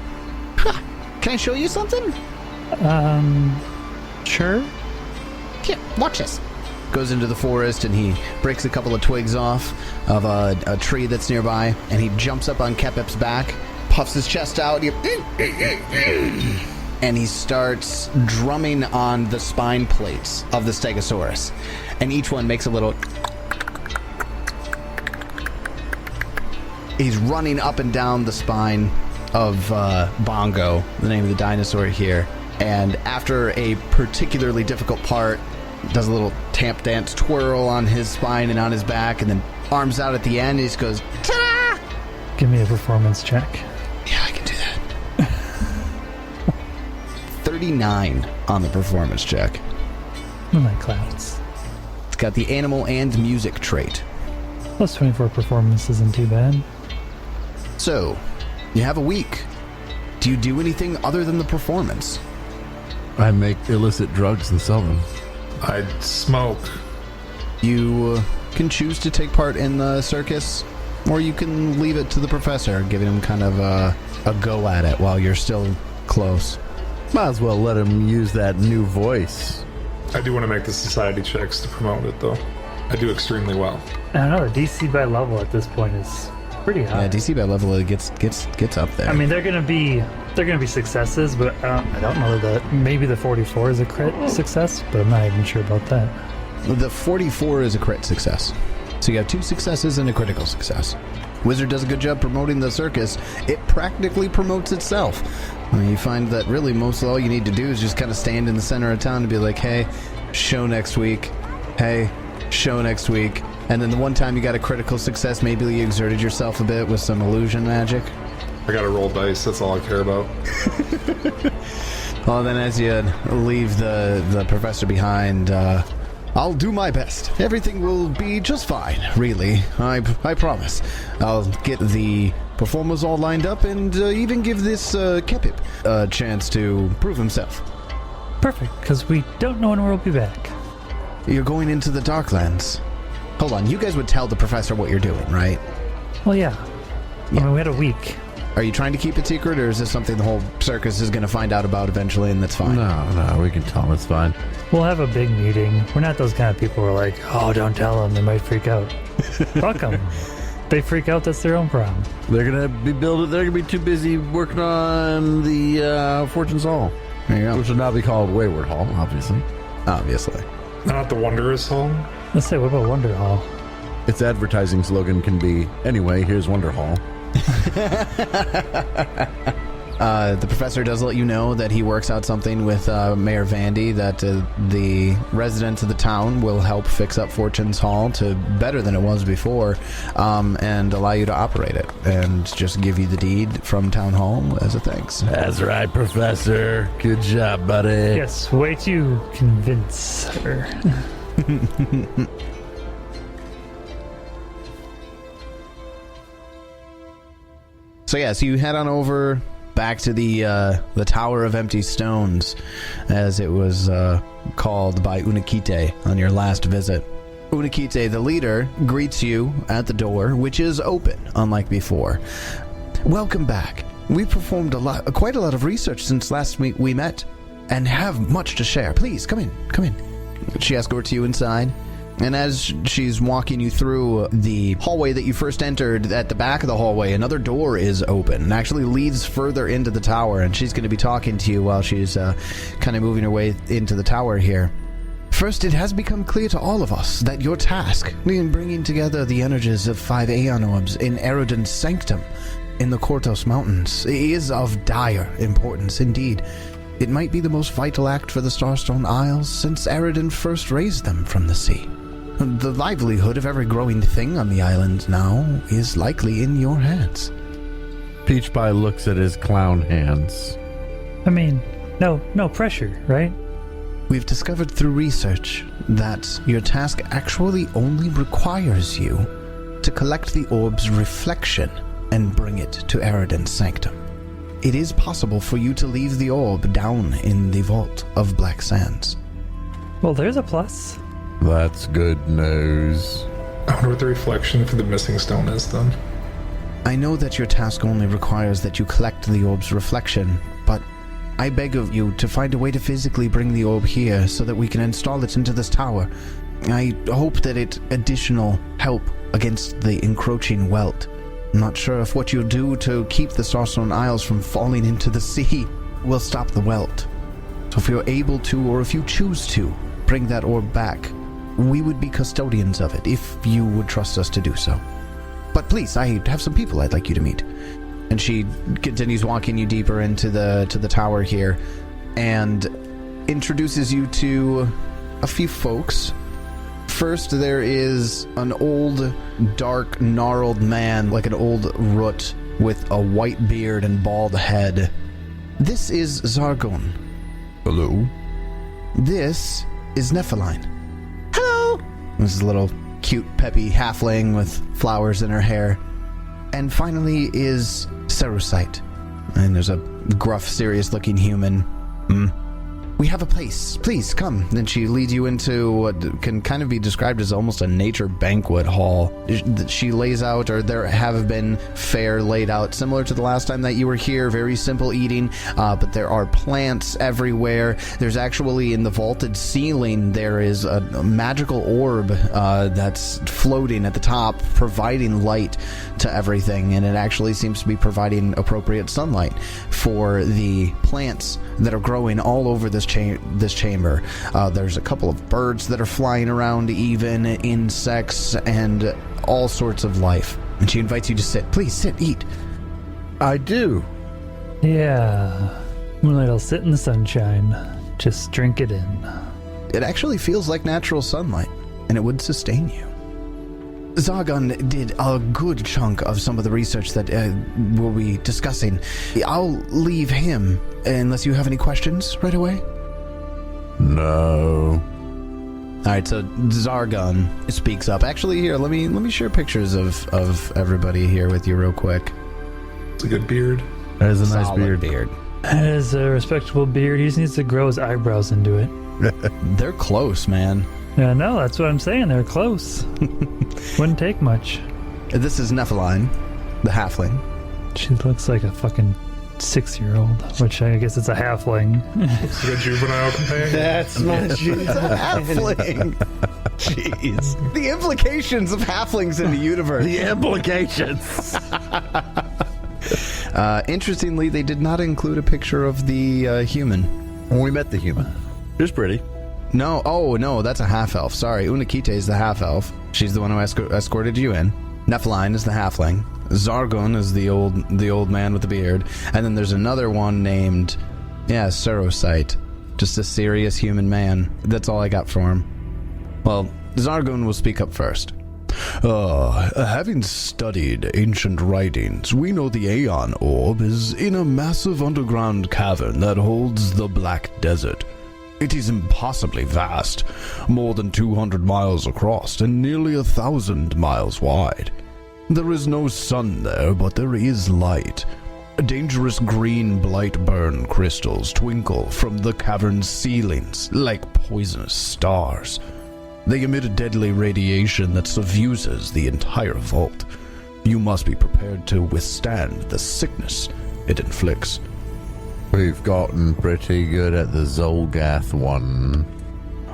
B: Huh. Can I show you something?
C: Sure?
B: Here, watch this. Goes into the forest and he breaks a couple of twigs off of a tree that's nearby, and he jumps up on Kepip's back, puffs his chest out, and he starts drumming on the spine plates of the Stegosaurus. And each one makes a little... He's running up and down the spine of Bongo, the name of the dinosaur here. And after a particularly difficult part, does a little tap dance twirl on his spine and on his back, and then arms out at the end, he just goes, ta!
C: Give me a performance check.
B: Yeah, I can do that. 39 on the performance check.
C: Moonlight clouds.
B: It's got the animal and music trait.
C: Plus 24 performance isn't too bad.
B: So, you have a week. Do you do anything other than the performance?
D: I make illicit drugs and sell them.
G: I'd smoke.
B: You can choose to take part in the circus, or you can leave it to the professor, giving him kind of a go at it while you're still close.
D: Might as well let him use that new voice.
G: I do want to make the society checks to promote it, though. I do extremely well.
C: I don't know, the DC by level at this point is pretty high.
B: Yeah, DC by level it gets up there.
C: I mean, they're gonna be successes, but I don't know that maybe the 44 is a crit success, but I'm not even sure about that.
B: The 44 is a crit success. So you have 2 successes and a critical success. Wizard does a good job promoting the circus. It practically promotes itself. I mean, you find that really most of all you need to do is just kind of stand in the center of town and be like, hey, show next week. Hey, show next week. And then the one time you got a critical success, maybe you exerted yourself a bit with some illusion magic.
G: I gotta roll dice, that's all I care about.
B: Well, then as you leave the professor behind, I'll do my best. Everything will be just fine, really. I promise. I'll get the performers all lined up and even give this Kepip a chance to prove himself.
C: Perfect, because we don't know when we'll be back.
B: You're going into the Darklands. Hold on, you guys would tell the professor what you're doing, right?
C: Well, yeah. I mean, we had a week.
B: Are you trying to keep it secret, or is this something the whole circus is going to find out about eventually, and that's fine?
F: No, we can tell him it's fine.
C: We'll have a big meeting. We're not those kind of people who are like, oh, don't tell them, they might freak out. Fuck them. They freak out, that's their own problem.
F: They're gonna be too busy working on the Fortune's Hall.
B: There you go.
F: Which will now be called Wayward Hall, obviously.
B: Obviously.
G: Not the Wondrous Hall.
C: Let's say, what about Wonder Hall?
F: Its advertising slogan can be, anyway, here's Wonder Hall.
B: The professor does let you know that he works out something with Mayor Vandy, that the residents of the town will help fix up Fortune's Hall to better than it was before, and allow you to operate it, and just give you the deed from Town Hall as a thanks.
F: That's right, Professor. Good job, buddy.
C: Yes, way to convince her.
B: So yes, you head on over back to the Tower of Empty Stones, as it was called by Unakite on your last visit. Unakite, the leader, greets you at the door, which is open, unlike before. Welcome back. We performed quite a lot of research since last week we met, and have much to share. Please, come in. She escorts you inside. And as she's walking you through the hallway that you first entered, at the back of the hallway, another door is open and actually leads further into the tower. And she's going to be talking to you while she's kind of moving her way into the tower here. First, it has become clear to all of us that your task in bringing together the energies of 5 Aeon orbs in Eridan's sanctum in the Kortos Mountains is of dire importance indeed. It might be the most vital act for the Starstone Isles since Eridan first raised them from the sea. The livelihood of every growing thing on the island now is likely in your hands.
F: Peach Pie looks at his clown hands.
C: I mean, no pressure, right?
B: We've discovered through research that your task actually only requires you to collect the orb's reflection and bring it to Eridan's sanctum. It is possible for you to leave the orb down in the vault of Black Sands.
C: Well, there's a plus.
F: That's good news.
G: I wonder what the reflection for the missing stone is then.
B: I know that your task only requires that you collect the orb's reflection, but I beg of you to find a way to physically bring the orb here so that we can install it into this tower. I hope that it additional help against the encroaching welt. I'm not sure if what you'll do to keep the Starstone Isles from falling into the sea will stop the welt. So if you're able to, or if you choose to, bring that orb back, we would be custodians of it if you would trust us to do so. But please, I have some people I'd like you to meet. And she continues walking you deeper into the tower here and introduces you to a few folks. First, there is an old, dark, gnarled man, like an old root, with a white beard and bald head. This is Zargon.
F: Hello?
B: This is Nephiline. Hello! This is a little cute, peppy halfling with flowers in her hair. And finally is Cerusite. And there's a gruff, serious-looking human. We have a place. Please, come. Then she leads you into what can kind of be described as almost a nature banquet hall. She lays out, or there have been fare laid out, similar to the last time that you were here. Very simple eating, but there are plants everywhere. There's actually, in the vaulted ceiling, there is a magical orb that's floating at the top, providing light to everything, and it actually seems to be providing appropriate sunlight for the plants that are growing all over this chamber. There's a couple of birds that are flying around, even insects and all sorts of life. And she invites you to sit. Please sit, eat.
F: I do.
C: Yeah. Moonlight will sit in the sunshine. Just drink it in.
B: It actually feels like natural sunlight, and it would sustain you. Zargon did a good chunk of some of the research that we'll be discussing. I'll leave him, unless you have any questions right away.
F: No.
B: Alright, so Zargon speaks up. Actually, here, let me share pictures of everybody here with you real quick.
G: It's a good beard.
F: That is a nice
B: Solid
F: beard.
C: That is a respectable beard. He just needs to grow his eyebrows into it.
B: They're close, man.
C: Yeah, no, that's what I'm saying. They're close. Wouldn't take much.
B: This is Nephiline, the halfling.
C: She looks like a fucking 6-year-old, which I guess it's a halfling.
G: It's like a juvenile companion.
E: That's my Jesus.
B: Halfling. Jeez. The implications of halflings in the universe.
D: The implications.
B: Interestingly, they did not include a picture of the human.
D: When we met the human, she was pretty.
B: No, oh no, that's a half-elf. Sorry, Unakite is the half-elf. She's the one who escorted you in. Nephiline is the halfling. Zargon is the old man with the beard. And then there's another one named, Cerocyte. Just a serious human man. That's all I got for him. Well, Zargon will speak up first.
F: Having studied ancient writings, we know the Aeon Orb is in a massive underground cavern that holds the Black Desert. It is impossibly vast, more than 200 miles across and nearly 1,000 miles wide. There is no sun there, but there is light. Dangerous green blight-burn crystals twinkle from the cavern's ceilings like poisonous stars. They emit a deadly radiation that suffuses the entire vault. You must be prepared to withstand the sickness it inflicts.
D: We've gotten pretty good at the xulgath one.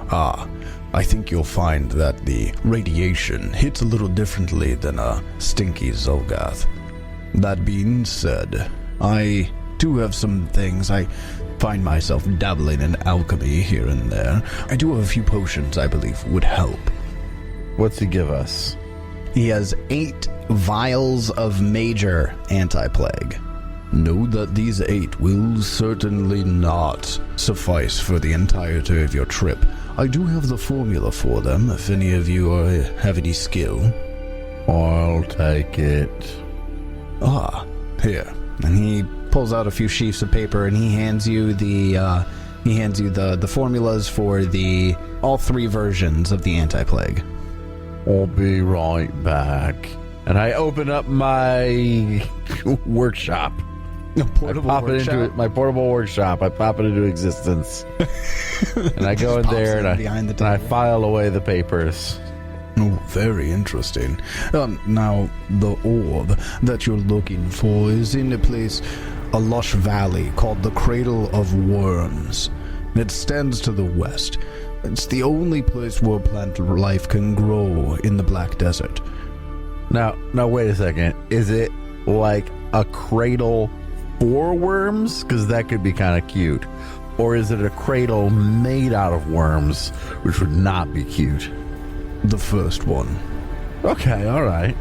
F: I think you'll find that the radiation hits a little differently than a stinky xulgath. That being said, I do have some things. I find myself dabbling in alchemy here and there. I do have a few potions I believe would help.
D: What's he give us?
B: He has 8 vials of major anti-plague.
F: Know that these 8 will certainly not suffice for the entirety of your trip. I do have the formula for them if any of you have any skill.
D: I'll take it.
F: Here.
B: And he pulls out a few sheets of paper and he hands you the formulas for all 3 versions of the anti-plague.
D: I'll be right back. And I open up my workshop. My portable workshop. I pop it into existence. And I go in there and I file away the papers.
F: Oh, very interesting. Now, the orb that you're looking for is in a lush valley called the Cradle of Worms. It stands to the west. It's the only place where plant life can grow in the Black Desert.
D: Now, wait a second. Is it like a cradle for worms? Because that could be kind of cute. Or is it a cradle made out of worms, which would not be cute?
F: The first one.
D: Okay, all right.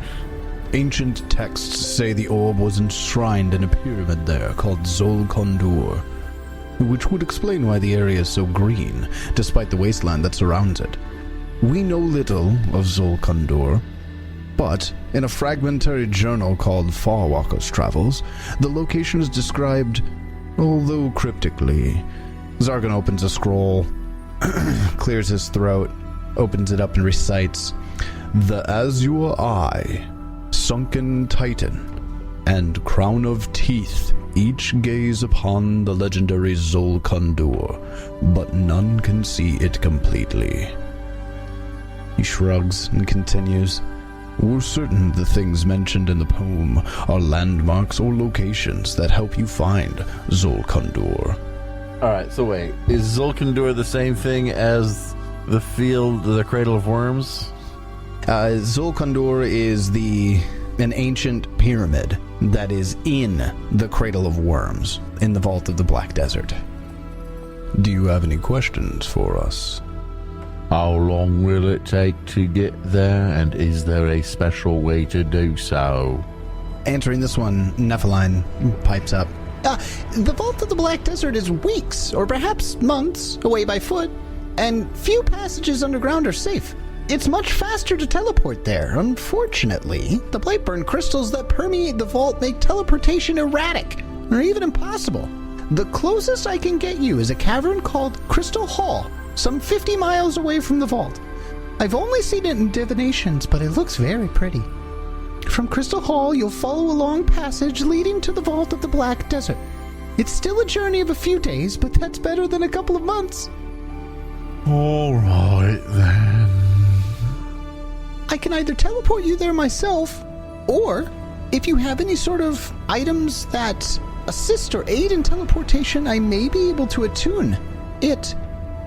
F: Ancient texts say the orb was enshrined in a pyramid there called Xulgaths, which would explain why the area is so green, despite the wasteland that surrounds it. We know little of Xulgaths, but in a fragmentary journal called Farwalker's Travels, the location is described, although cryptically. Zargon opens a scroll, clears his throat, opens it up and recites, "The azure eye, sunken titan, and crown of teeth each gaze upon the legendary Xulgaths, but none can see it completely." He shrugs and continues, "We're certain the things mentioned in the poem are landmarks or locations that help you find Xulgaths."
D: All right, so wait. Is Xulgaths the same thing as the Cradle of Worms?
B: Xulgaths is an ancient pyramid that is in the Cradle of Worms, in the Vault of the Black Desert.
F: Do you have any questions for us?
D: How long will it take to get there, and is there a special way to do so?
B: Answering this one, Nephiline pipes up. The Vault of the Black Desert is weeks, or perhaps months, away by foot, and few passages underground are safe. It's much faster to teleport there. Unfortunately, the blight-burn crystals that permeate the vault make teleportation erratic, or even impossible. The closest I can get you is a cavern called Crystal Hall, some 50 miles away from the vault. I've only seen it in divinations, but it looks very pretty. From Crystal Hall, you'll follow a long passage leading to the Vault of the Black Desert. It's still a journey of a few days, but that's better than a couple of months.
F: All right, then.
B: I can either teleport you there myself, or if you have any sort of items that assist or aid in teleportation, I may be able to attune it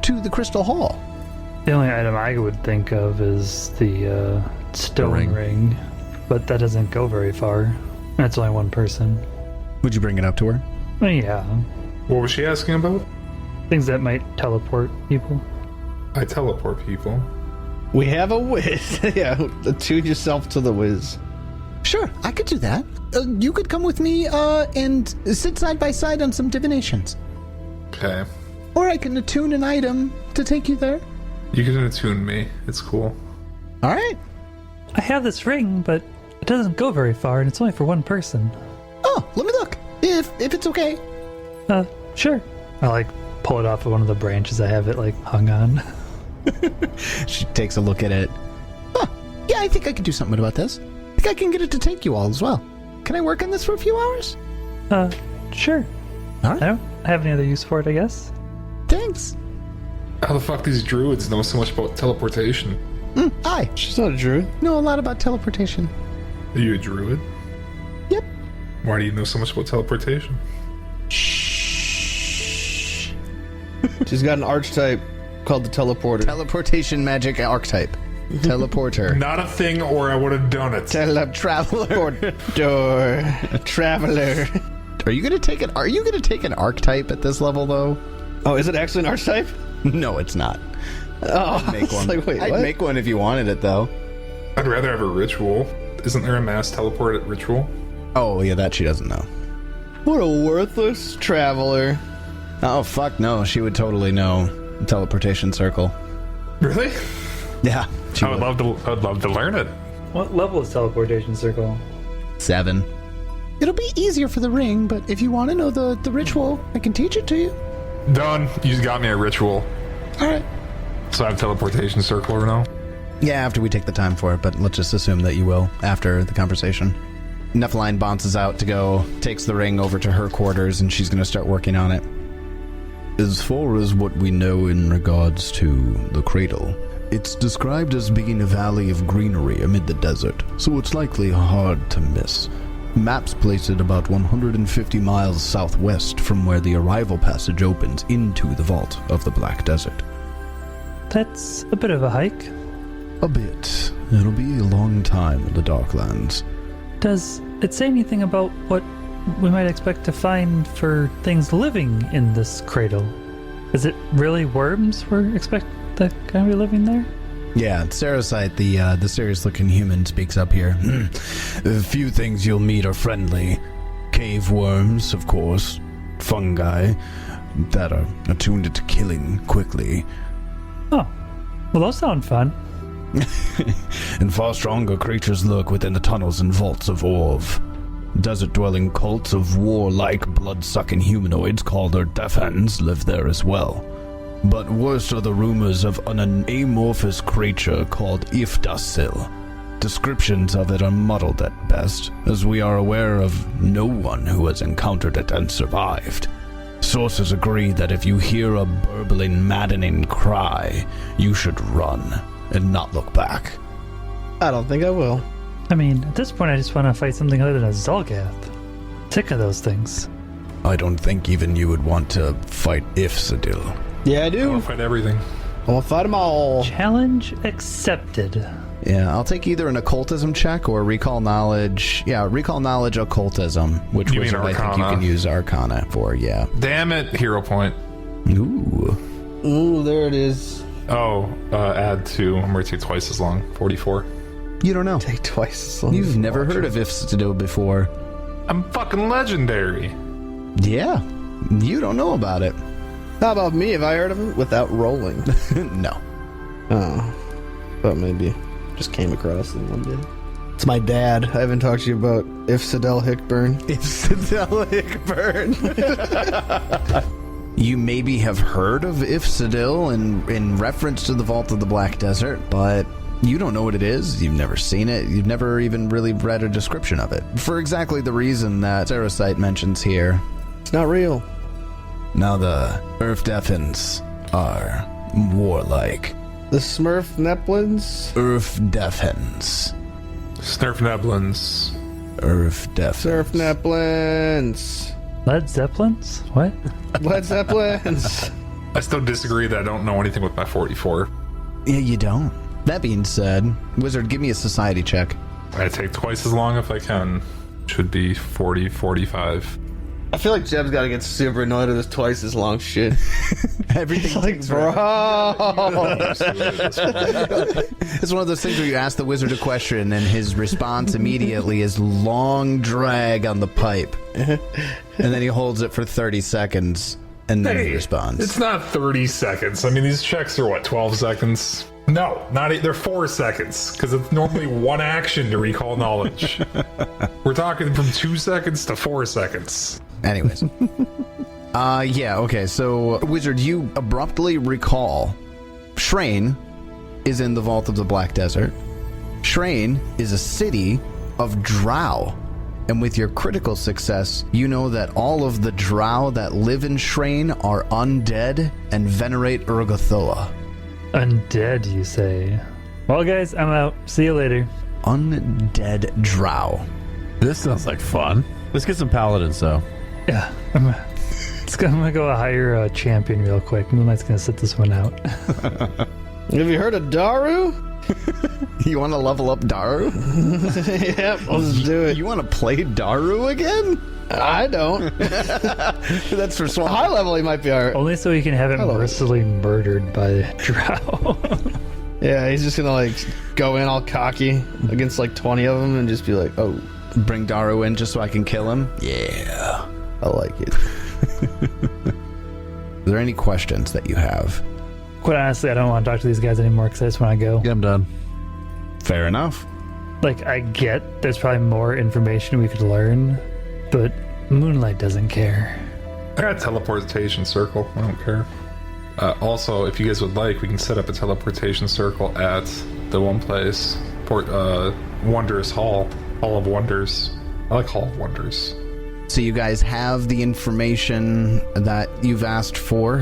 B: to the Crystal Hall.
C: The only item I would think of is the stone ring, but that doesn't go very far. That's only one person.
B: Would you bring it up to her?
C: Well, yeah,
G: What was she asking about?
C: things that might teleport people.
G: I teleport people.
E: We have a whiz. Yeah, attune yourself to the whiz.
B: Sure, I could do that. You could come with me and sit side by side on some divinations.
G: Okay.
B: Or I can attune an item to take you there.
G: You can attune me. It's cool.
B: All right.
C: I have this ring, but it doesn't go very far, and it's only for one person.
B: Oh, let me look. If it's okay.
C: Sure. I pull it off of one of the branches I have it hung on.
B: She takes a look at it. Huh. Yeah, I think I can do something about this. I think I can get it to take you all as well. Can I work on this for a few hours?
C: Sure.
B: All right.
C: I don't have any other use for it, I guess.
B: Thanks.
G: How the fuck these druids know so much about teleportation?
B: Hi.
E: She's not a druid.
B: Know a lot about teleportation.
G: Are you a druid?
B: Yep.
G: Why do you know so much about teleportation?
E: She's got an archetype called the teleporter.
B: Teleportation magic archetype. Teleporter.
G: Not a thing, or I would have done it.
B: Traveler.
E: Traveler.
B: Are you gonna take an archetype at this level though?
E: Oh, is it actually an archetype?
B: No, it's not.
E: Oh,
B: I'd make one.
E: wait,
B: I'd
E: what?
B: make one if you wanted it though.
G: I'd rather have a ritual. Isn't there a mass teleport at ritual?
B: Oh yeah, that she doesn't know.
E: What a worthless traveler.
B: Oh fuck no, she would totally know teleportation circle.
G: Really?
B: Yeah, she
G: I'd love to learn it.
C: What level is teleportation circle?
B: 7. It'll be easier for the ring, but if you want to know the ritual, I can teach it to you.
G: Done. You just got me a ritual.
B: All right.
G: So I have teleportation circle or no?
B: Yeah, after we take the time for it, but let's just assume that you will after the conversation. Nepheline bounces out to go, takes the ring over to her quarters, and she's going to start working on it. As far as what we know in regards to the cradle, it's described as being a valley of greenery amid the desert, so it's likely hard to miss. Maps place it about 150 miles southwest from where the arrival passage opens into the vault of the Black Desert.
C: That's a bit of a hike.
B: A bit. It'll be a long time in the Darklands.
C: Does it say anything about what we might expect to find for things living in this cradle? Is it really worms we're expecting to kind of be living there?
B: Yeah, Sarasite, the serious-looking human, speaks up here. A few things you'll meet are friendly. Cave worms, of course. Fungi that are attuned to killing quickly.
C: Oh, well, those sound fun.
B: And far stronger creatures lurk within the tunnels and vaults of Orv. Desert-dwelling cults of warlike, blood-sucking humanoids called Erdefans live there as well. But worst are the rumors of an amorphous creature called Yggdrasil. Descriptions of it are muddled at best, as we are aware of no one who has encountered it and survived. Sources agree that if you hear a burbling, maddening cry, you should run and not look back.
E: I don't think I will.
C: I mean, at this point, I just want to fight something other than a xulgath. Sick of those things.
B: I don't think even you would want to fight Ifsadil.
E: Yeah, I
G: I
E: do.
G: want to fight everything.
E: I want to fight them all.
C: Challenge accepted.
B: Yeah, I'll take either an occultism check or recall knowledge. Yeah, recall knowledge occultism, which
G: You
B: was
G: mean
B: what I think you
G: Arcana.
B: can use Arcana for, yeah.
G: Damn it, hero point.
B: Ooh.
E: Ooh, there it is.
G: Oh, add 2. I'm going to take twice as long. 44.
B: You don't know.
E: Take twice as long.
B: You've never heard of Ifsadil before.
G: I'm fucking legendary.
B: Yeah, you don't know about it.
E: How about me? Have I heard of it without rolling?
B: No.
E: Oh. But maybe just came across it one day. It's my dad. I haven't talked to you about Ifsadel Hickburn.
B: Ifsadil Hickburn. You maybe have heard of Ifsadil in reference to the Vault of the Black Desert, but you don't know what it is. You've never seen it. You've never even really read a description of it. For exactly the reason that Sarasite mentions here.
E: It's not real.
B: Now the Earth Deafens are warlike.
E: The Smurf Neplins?
B: Earth Deafens.
G: Snurf Neblins.
B: Earth Deafens.
E: Surf Neplins.
C: Led Zeppelins? What?
E: Led Zeppelins.
G: I still disagree that I don't know anything with my 44.
B: Yeah, you don't. That being said, Wizard, give me a society check.
G: I take twice as long if I can. Should be 40, 45.
E: I feel like Jeb's got to get super annoyed at this twice as long shit.
B: Everything
E: Like, bro.
B: It's one of those things where you ask the wizard a question and his response immediately is long drag on the pipe. And then he holds it for 30 seconds and then he responds.
G: It's not 30 seconds. I mean, these checks are what, 12 seconds? No, not they're 4 seconds, because it's normally one action to recall knowledge. We're talking from 2 seconds to 4 seconds.
B: Anyways. Yeah, okay, so, Wizard, you abruptly recall Shrane is in the Vault of the Black Desert. Shrane is a city of drow. And with your critical success, you know that all of the drow that live in Shrane are undead and venerate Urgathoa.
C: Undead, you say? Well, guys, I'm out. See you later.
B: Undead drow.
D: This sounds like fun. Let's get some paladins, though.
C: Yeah, I'm gonna go hire a champion real quick. Moonlight's gonna sit this one out.
E: Have you heard of Daru?
B: You want to level up Daru?
E: Yep, let's do it.
B: You want to play Daru again?
E: I don't.
B: That's for Swamp.
E: High level, he might be alright.
C: Only so he can have him
E: Hello.
C: mercilessly murdered by Drow.
E: Yeah, he's just gonna like go in all cocky against like 20 of them and just be like, oh,
B: Bring Daru in just so I can kill him? Yeah.
E: I like it.
B: Are there any questions that you have?
C: Quite honestly, I don't want to talk to these guys anymore because I just want to go.
D: Yeah, I'm done.
B: Fair enough.
C: Like, I get there's probably more information we could learn, but Moonlight doesn't care.
G: I got a teleportation circle. I don't care. Also, if you guys would like, we can set up a teleportation circle at the one place, Wondrous Hall of Wonders. I like Hall of Wonders.
B: So you guys have the information that you've asked for.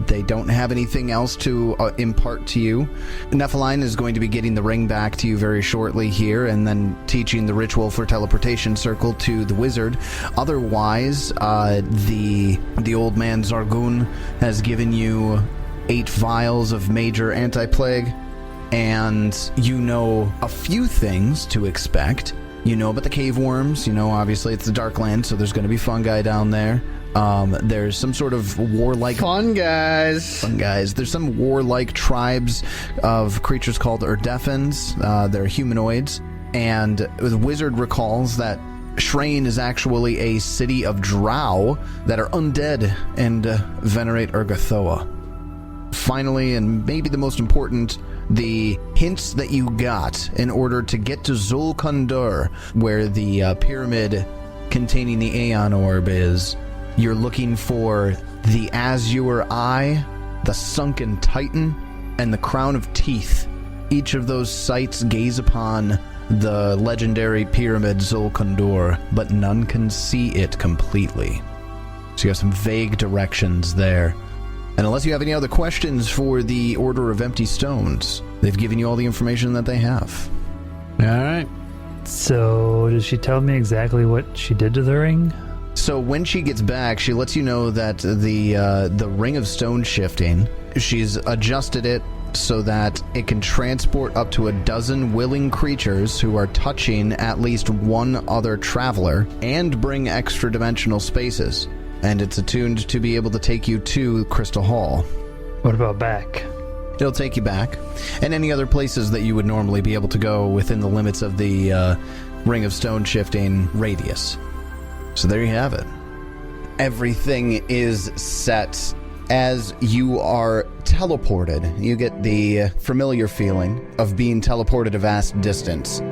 B: They don't have anything else to impart to you. Nephiline is going to be getting the ring back to you very shortly here and then teaching the ritual for teleportation circle to the wizard. Otherwise, the old man Zargun has given you 8 vials of major anti-plague, and you know a few things to expect. You know about the cave worms. You know, obviously, it's the darklands, so there's going to be fungi down there. There's some sort of warlike...
E: Fun guys.
B: There's some warlike tribes of creatures called Urdefens. They're humanoids. And the wizard recalls that Shrane is actually a city of drow that are undead and venerate Urgathoa. Finally, and maybe the most important, the hints that you got in order to get to Xulgaths, where the pyramid containing the Aeon Orb is. You're looking for the Azure Eye, the Sunken Titan, and the Crown of Teeth. Each of those sites gaze upon the legendary pyramid Xulgaths, but none can see it completely. So you have some vague directions there. And unless you have any other questions for the Order of Empty Stones, they've given you all the information that they have.
D: All right.
C: So, does she tell me exactly what she did to the ring?
B: So when she gets back, she lets you know that the Ring of Stone Shifting, she's adjusted it so that it can transport up to 12 willing creatures who are touching at least one other traveler and bring extra dimensional spaces. And it's attuned to be able to take you to Crystal Hall.
C: What about back?
B: It'll take you back. And any other places that you would normally be able to go within the limits of the Ring of Stone Shifting radius. So there you have it. Everything is set. As you are teleported, you get the familiar feeling of being teleported a vast distance.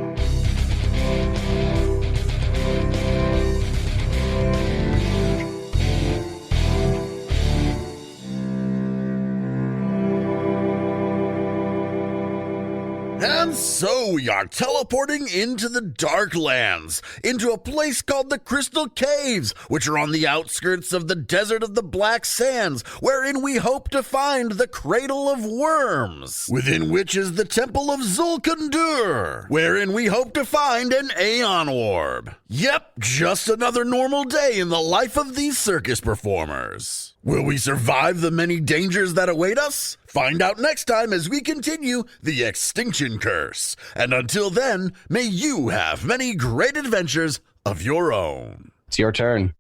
A: And So we are teleporting into the Darklands, into a place called the Crystal Caves, which are on the outskirts of the Desert of the Black Sands, wherein we hope to find the Cradle of Worms, within which is the Temple of Zulkandur, wherein we hope to find an Aeon Orb. Yep, just another normal day in the life of these circus performers. Will we survive the many dangers that await us? Find out next time as we continue the Extinction Curse. And until then, may you have many great adventures of your own.
H: It's your turn.